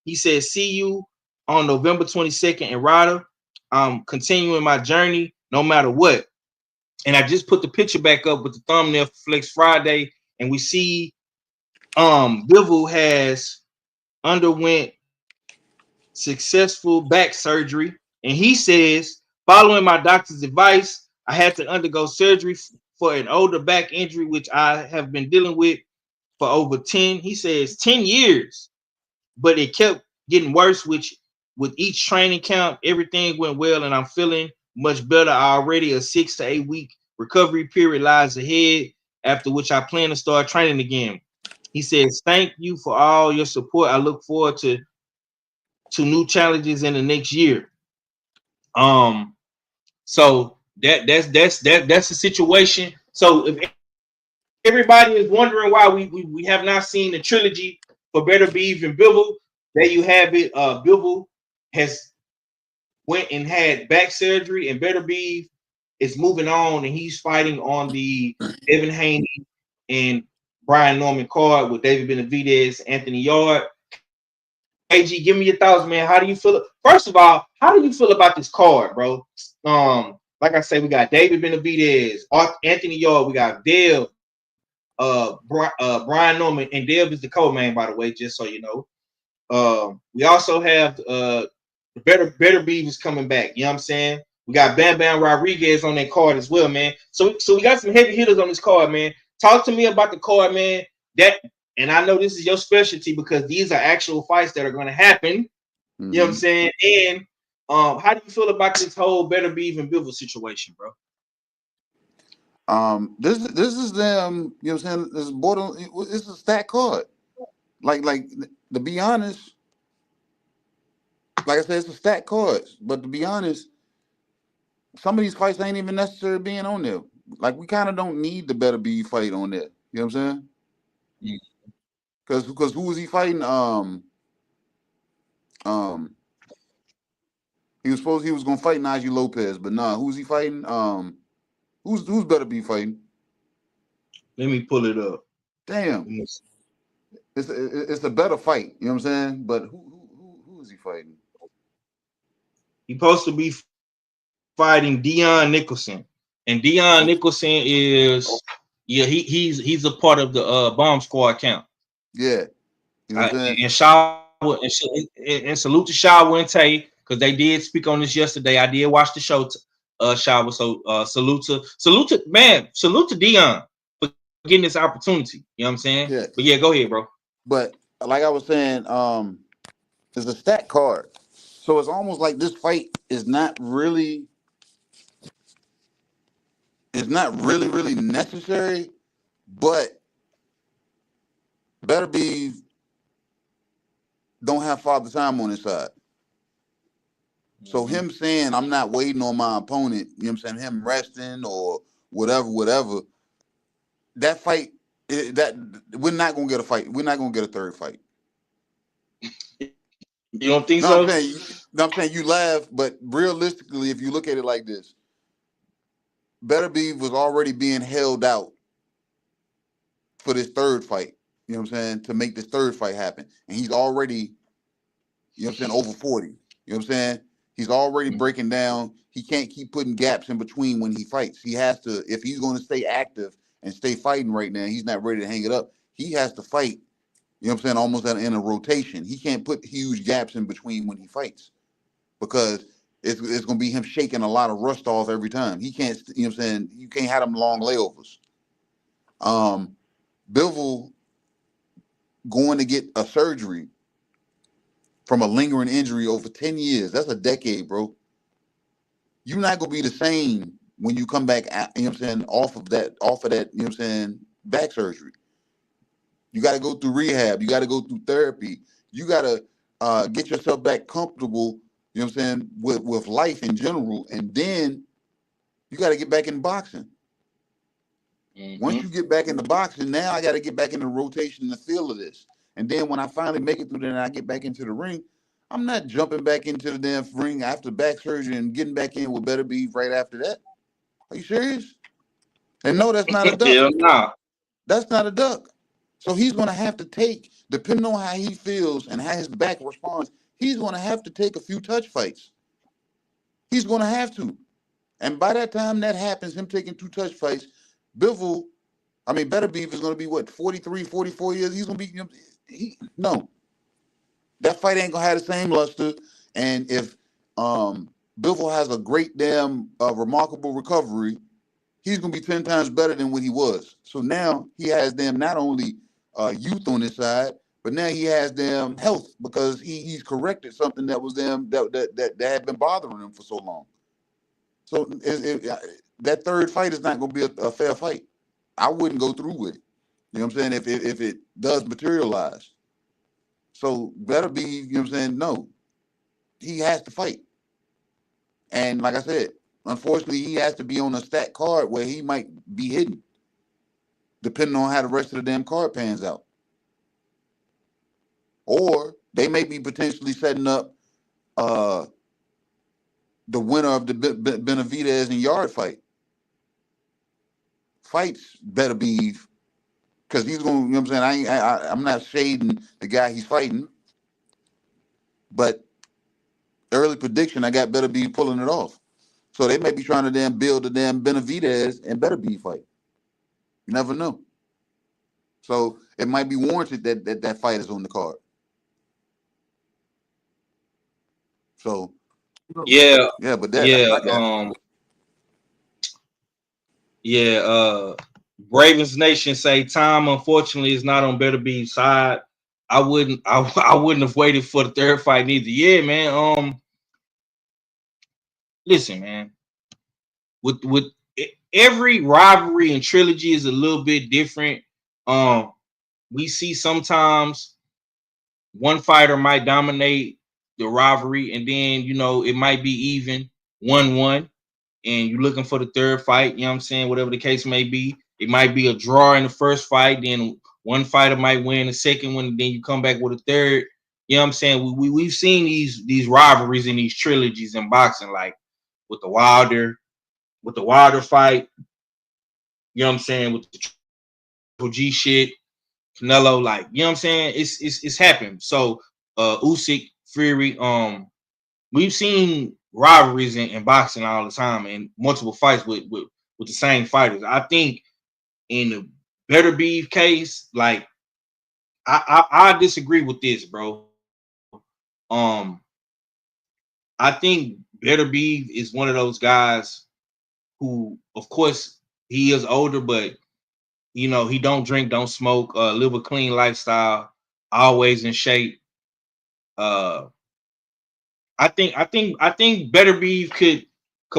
He says, see you on November 22nd in Rada. I'm continuing my journey no matter what. And I just put the picture back up with the thumbnail for Flex Friday, and we see Bivol has underwent successful back surgery. And he says, following my doctor's advice, I had to undergo surgery for an older back injury, which I have been dealing with for over 10 years, but it kept getting worse with each training camp. Everything went well, and I'm feeling much better already. A 6 to 8 week recovery period lies ahead, after which I plan to start training again. He says, "Thank you for all your support. I look forward to new challenges in the next year." So that's the situation. So if everybody is wondering why we have not seen the trilogy for Better Beef and Bivol, there you have it. Bivol has went and had back surgery, and Better Beef is moving on, and he's fighting on the Evan Haney and Brian Norman card with David Benavidez, Anthony Yard. AG, give me your thoughts, man. How do you feel? First of all, how do you feel about this card, bro? Like I say, we got David Benavidez, Anthony Yard, we got Dale, Brian Norman, and Dale is the co-main, by the way, just so you know. We also have Better Beef is coming back. You know what I'm saying? We got Bam Bam Rodriguez on that card as well, man. So we got some heavy hitters on this card, man. Talk to me about the card, man. And I know this is your specialty because these are actual fights that are going to happen. You know what I'm saying? And how do you feel about this whole Better Beef and Bivol situation, bro? This is them. You know what I'm saying? This border. It's a stat card. Like to be honest, like I said, it's a stat card. But to be honest, some of these fights ain't even necessary being on there. Like we kind of don't need the Better Beef fight on there. You know what I'm saying? Yeah. Because who was he fighting? He was gonna fight Najee Lopez, but nah, who's he fighting? Who's Better Beef fighting? Let me pull it up. Damn, it's a better fight. You know what I'm saying? But who is he fighting? He's supposed to be fighting Dion Nicholson, and Dion Nicholson is he's a part of the bomb squad camp. Yeah, you know what I'm saying? And salute to Shaw and Tay because they did speak on this yesterday. I did watch the show, Shaw. So salute to Dion for getting this opportunity. You know what I'm saying? Yeah. But yeah, go ahead, bro. But like I was saying, it's a stat card, so it's almost like this fight is not really really necessary, but Better Beef don't have Father Time on his side. So him saying I'm not waiting on my opponent, you know what I'm saying, him resting or whatever, that fight, that we're not gonna get a fight. We're not gonna get a third fight. You don't think so? I'm saying you laugh, but realistically, if you look at it like this, Better Beef was already being held out for this third fight. You know what I'm saying? To make this third fight happen. And he's already, you know what I'm saying, over 40. You know what I'm saying? He's already breaking down. He can't keep putting gaps in between when he fights. He has to, if he's going to stay active and stay fighting right now, he's not ready to hang it up. He has to fight, you know what I'm saying, almost in a rotation. He can't put huge gaps in between when he fights because it's going to be him shaking a lot of rust off every time. He can't, you know what I'm saying, you can't have them long layovers. Bivol going to get a surgery from a lingering injury over 10 years. That's a decade, bro. You're not going to be the same when you come back, you know what I'm saying, off of that, you know what I'm saying, back surgery. You got to go through rehab. You got to go through therapy. You got to get yourself back comfortable, you know what I'm saying, with life in general. And then you got to get back in boxing. Once you get back into boxing, now I got to get back in the rotation and the feel of this. And then when I finally make it through there and I get back into the ring, I'm not jumping back into the damn ring after back surgery and getting back in with Better Beef right after that. Are you serious? And no, that's not a duck. Hell no. That's not a duck. So he's going to have to take, depending on how he feels and how his back responds, he's going to have to take a few touch fights. He's going to have to. And by that time that happens, him taking 2 touch fights, Better Beef is going to be, 43, 44 years? He's going to be, no. That fight ain't going to have the same luster. And if Bivol has a great damn remarkable recovery, he's going to be 10 times better than what he was. So now he has them not only youth on his side, but now he has them health because he's corrected something that was them that had been bothering him for so long. So that third fight is not going to be a fair fight. I wouldn't go through with it. You know what I'm saying? If it does materialize. So better be, you know what I'm saying? No, he has to fight. And like I said, unfortunately, he has to be on a stat card where he might be hidden, depending on how the rest of the damn card pans out. Or they may be potentially setting up the winner of the Benavidez and Yard fight. Fights better be, because he's going, you know what I'm saying? I'm not shading the guy he's fighting, but early prediction, I got better be pulling it off. So they may be trying to damn build a damn Benavidez and better be fight. You never know. So it might be warranted that fight is on the card. So yeah, but that Ravens Nation say time unfortunately is not on Better Beef's side. I wouldn't have waited for the third fight either. Yeah, man. Listen, man. With every rivalry and trilogy is a little bit different. We see sometimes one fighter might dominate the rivalry, and then it might be even 1-1, and you're looking for the third fight. You know what I'm saying? Whatever the case may be, it might be a draw in the first fight, then one fighter might win the second one, and then you come back with a third. You know what I'm saying? We've seen these rivalries in these trilogies in boxing, like with the Wilder fight. You know what I'm saying? With the Triple G shit, Canelo, like, you know what I'm saying? It's happened. So Usyk, Fury, we've seen rivalries in boxing all the time and multiple fights with the same fighters. I think in the Better Beef case, like I disagree with this, bro. I think Better Beef is one of those guys who, of course, he is older, but he don't drink, don't smoke, live a clean lifestyle, always in shape. I think Better Beef could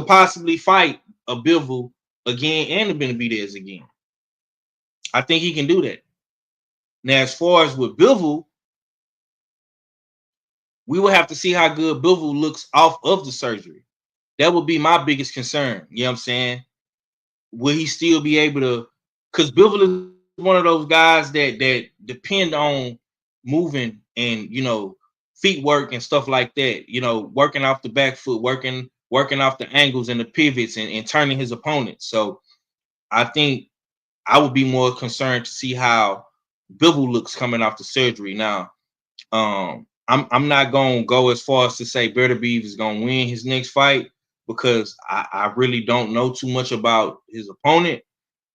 possibly fight a Bivol again and a Benavidez again. I think he can do that. Now, as far as with Bivol, we will have to see how good Bivol looks off of the surgery. That would be my biggest concern. You know what I'm saying? Will he still be able to? Because Bivol is one of those guys that depend on moving and feet work and stuff like that. Working off the back foot, working off the angles and the pivots and turning his opponent. So I think I would be more concerned to see how Bivol looks coming off the surgery. Now, I'm not gonna go as far as to say Better Beef is gonna win his next fight because I really don't know too much about his opponent.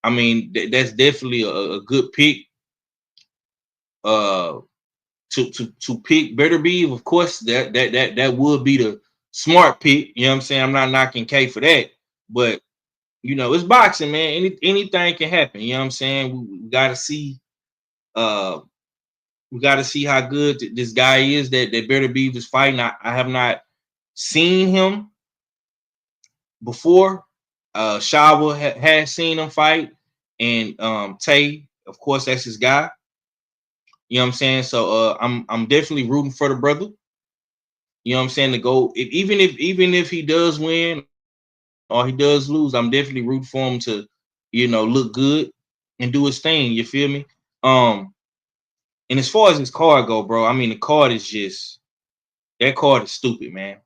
I mean, that's definitely a good pick. To pick Better Beef, of course, that would be the smart pick. You know what I'm saying? I'm not knocking K for that, but it's boxing, man. Anything can happen. You know what I'm saying? We gotta see. We got to see how good this guy is that Better Beef is fighting. I have not seen him before. Shawa has seen him fight, and Tay, of course, that's his guy. You know what I'm saying? So I'm definitely rooting for the brother. You know what I'm saying? To go, even if he does win or he does lose, I'm definitely rooting for him to, look good and do his thing. You feel me? And as far as his card go, bro, I mean, the card is just, that card is stupid, man.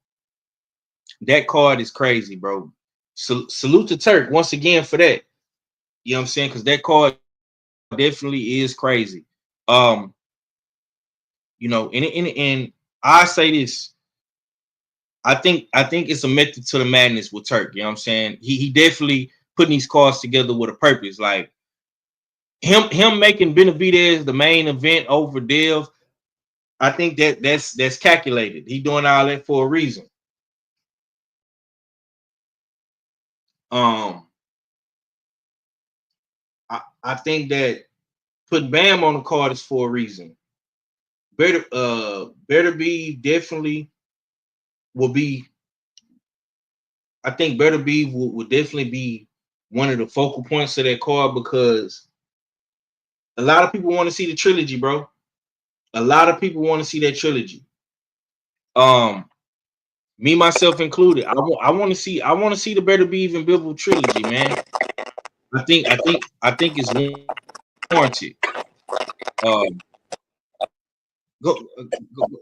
That card is crazy, bro. Salute to Turk once again for that. You know what I'm saying? Because that card definitely is crazy. And I say this. I think it's a method to the madness with Turk. You know what I'm saying? He definitely putting these cards together with a purpose. Like him making Benavidez the main event over Dev. I think that's calculated. He doing all that for a reason. I think that putting Bam on the card is for a reason. Better Be definitely will be. I think Better Be will definitely be one of the focal points of that card because a lot of people want to see the trilogy, bro. A lot of people want to see that trilogy. Me myself included. I want to see the Better Be Even Bivol trilogy, man. I think it's warranted. Go,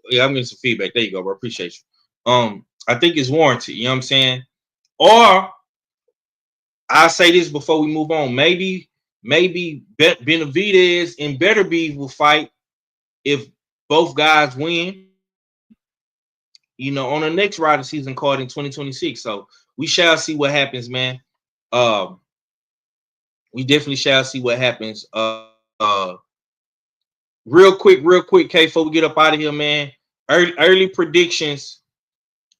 yeah, I'm getting some feedback. There you go, bro. Appreciate you. I think it's warranted. You know what I'm saying? Or I'll say this before we move on. Maybe Benavidez and Better Be will fight if both guys win. You know, on the next Rider season card in 2026. So we shall see what happens, man. We definitely shall see what happens. Real quick, K, before we get up out of here, man. Early predictions.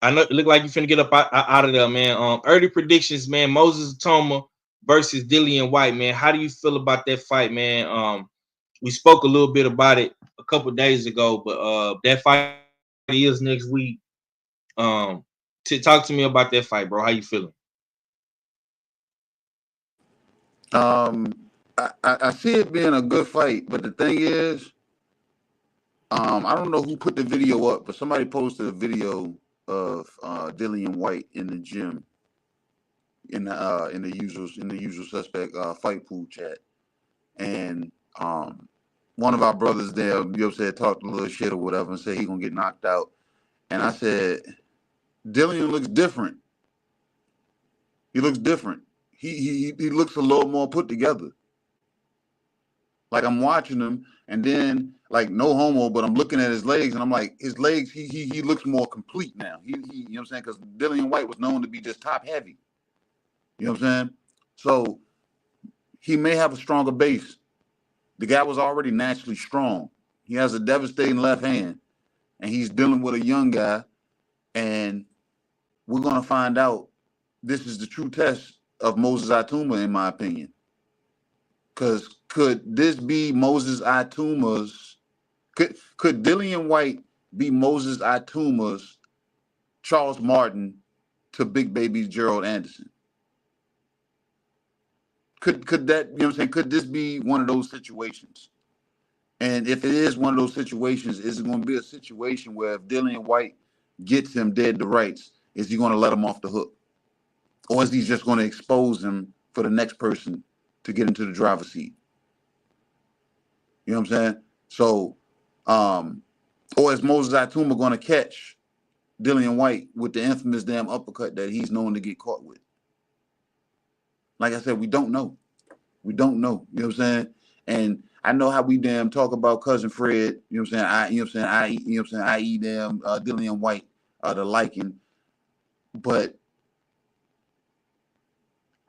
I know it look like you finna get up out of there, man. Early predictions, man. Moses Itauma versus Dillian Whyte, man. How do you feel about that fight, man? We spoke a little bit about it a couple days ago, but that fight is next week. To talk to me about that fight, bro. How you feeling? I see it being a good fight, but the thing is, I don't know who put the video up, but somebody posted a video of Dillian Whyte in the gym in the usual suspect fight pool chat, and one of our brothers there, you know what I'm saying, talked a little shit or whatever and said he gonna get knocked out, and I said Dillian looks different. He looks different. He looks a little more put together. Like I'm watching him, and then like no homo, but I'm looking at his legs, and I'm like, his legs, he looks more complete now. He you know what I'm saying? Because Dillian Whyte was known to be just top heavy. You know what I'm saying? So he may have a stronger base. The guy was already naturally strong. He has a devastating left hand, and he's dealing with a young guy, and we're gonna find out. This is the true test of Moses Itauma, in my opinion. Because could this be Moses Itauma's? Could Dillian Whyte be Moses Itauma's Charles Martin to Big Baby Gerald Anderson? Could that, you know what I'm saying? Could this be one of those situations? And if it is one of those situations, is it going to be a situation where if Dillian Whyte gets him dead to rights, is he going to let him off the hook? Or is he just going to expose him for the next person to get into the driver's seat? You know what I'm saying? So, or is Moses Itauma going to catch Dillian Whyte with the infamous damn uppercut that he's known to get caught with? Like I said, we don't know. We don't know. You know what I'm saying? And I know how we damn talk about Cousin Fred. You know what I'm saying? I.e. damn Dillian Whyte, the liking. But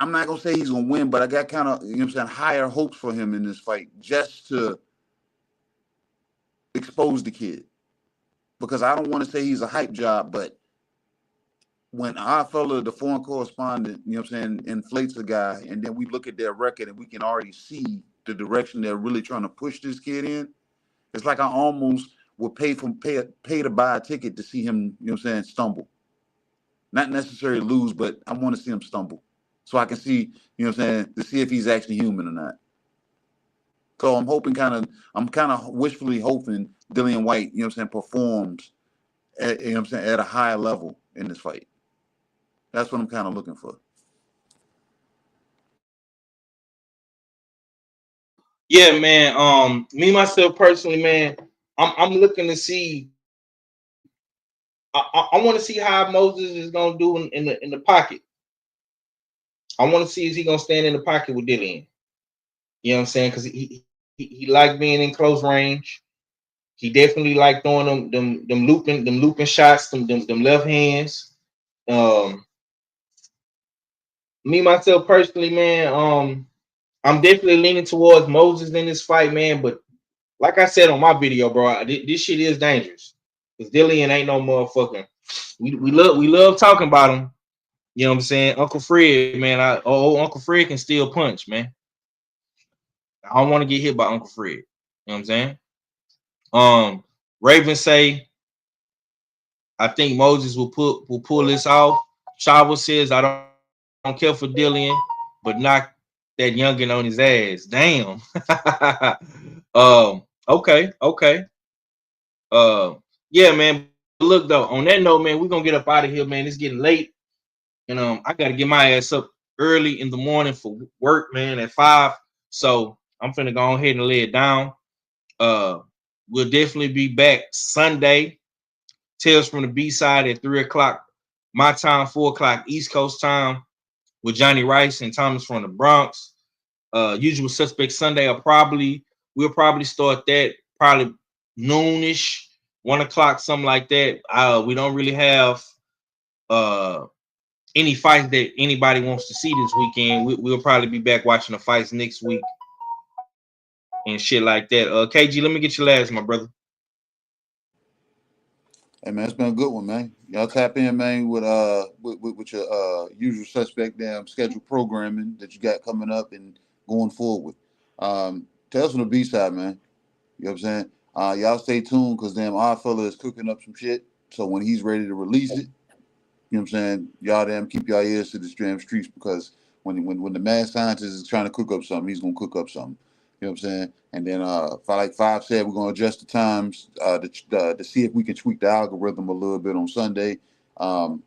I'm not gonna say he's gonna win, but I got kind of, you know what I'm saying, higher hopes for him in this fight just to expose the kid. Because I don't want to say he's a hype job, but when our fella, the foreign correspondent, you know what I'm saying, inflates a guy, and then we look at their record and we can already see the direction they're really trying to push this kid in, it's like I almost would pay to buy a ticket to see him, you know what I'm saying, stumble. Not necessarily lose, but I want to see him stumble. So I can see, you know what I'm saying, to see if he's actually human or not. So I'm kind of wishfully hoping Dillian Whyte, you know what I'm saying, performs at, you know what I'm saying, at a higher level in this fight. That's what I'm kind of looking for. Yeah, man. Me myself personally, man, I'm looking to see. I want to see how Moses is gonna do in the pocket. I want to see is he gonna stand in the pocket with Dillian. You know what I'm saying? Because he liked being in close range. He definitely liked throwing them looping shots, them left hands. Me myself personally, man, I'm definitely leaning towards Moses in this fight, man. But like I said on my video, bro, this shit is dangerous. Because Dillian ain't no motherfucker. We love talking about him. You know what I'm saying? Uncle Fred, man. Uncle Fred can still punch, man. I don't want to get hit by Uncle Fred. You know what I'm saying? Ravens say, I think Moses will pull this off. Chavo says, I don't care for Dillian, but knock that youngin on his ass. Damn. Okay. Yeah, man. Look though, on that note, man, we're gonna get up out of here, man. It's getting late. And I gotta get my ass up early in the morning for work, man, at 5. So I'm finna go ahead and lay it down. We'll definitely be back Sunday. Tales from the B-side at 3 o'clock my time, 4 o'clock East Coast time, with Johnny Rice and Thomas from the Bronx. Usual Suspect Sunday, we'll probably start that probably noonish, 1 o'clock, something like that. We don't really have any fights that anybody wants to see this weekend. We'll probably be back watching the fights next week and shit like that. KG, let me get your last, my brother. Hey man, it's been a good one, man. Y'all tap in, man, with your usual suspect damn scheduled programming that you got coming up and going forward. Tales from the B-side, man. You know what I'm saying? Y'all stay tuned because damn our fella is cooking up some shit. So when he's ready to release it, you know what I'm saying, y'all damn keep y'all ears to the damn streets, because when the mad scientist is trying to cook up something, he's gonna cook up something. You know what I'm saying? And then, like Five said, we're going to adjust the times to see if we can tweak the algorithm a little bit on Sunday. We're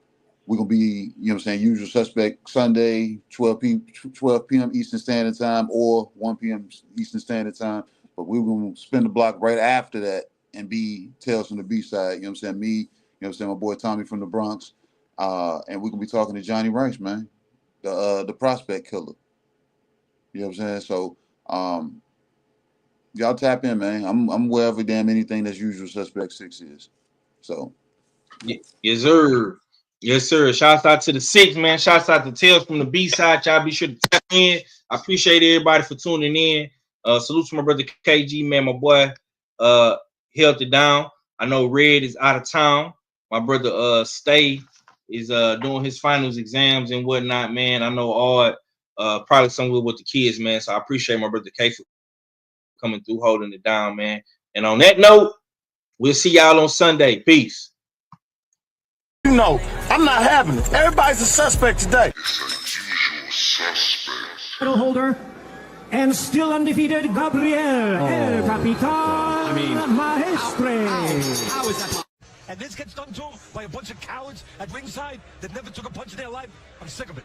going to be, you know what I'm saying, usual suspect Sunday, 12 p.m. Eastern Standard Time or 1 p.m. Eastern Standard Time. But we're going to spin the block right after that and be Tales from the B-side. You know what I'm saying? Me, you know what I'm saying, my boy Tommy from the Bronx. And we're going to be talking to Johnny Rice, man, the prospect killer. You know what I'm saying? So, y'all tap in, man. I'm wherever damn anything that's usual suspect 6 is. So yes, sir. Yes, sir. Shouts out to the 6, man. Shouts out to Tales from the B-side. Y'all be sure to tap in. I appreciate everybody for tuning in. Salute to my brother KG, man. My boy held it down. I know Red is out of town. My brother Stay is doing his finals exams and whatnot, man. I know Ard probably somewhere with the kids, man. So I appreciate my brother K for coming through, holding it down, man. And on that note, we'll see y'all on Sunday. Peace. You know, I'm not having it. Everybody's a suspect today. Title holder and still undefeated Gabriel El Capitan Maestre. How is that? And this gets done too by a bunch of cowards at ringside that never took a punch in their life. I'm sick of it.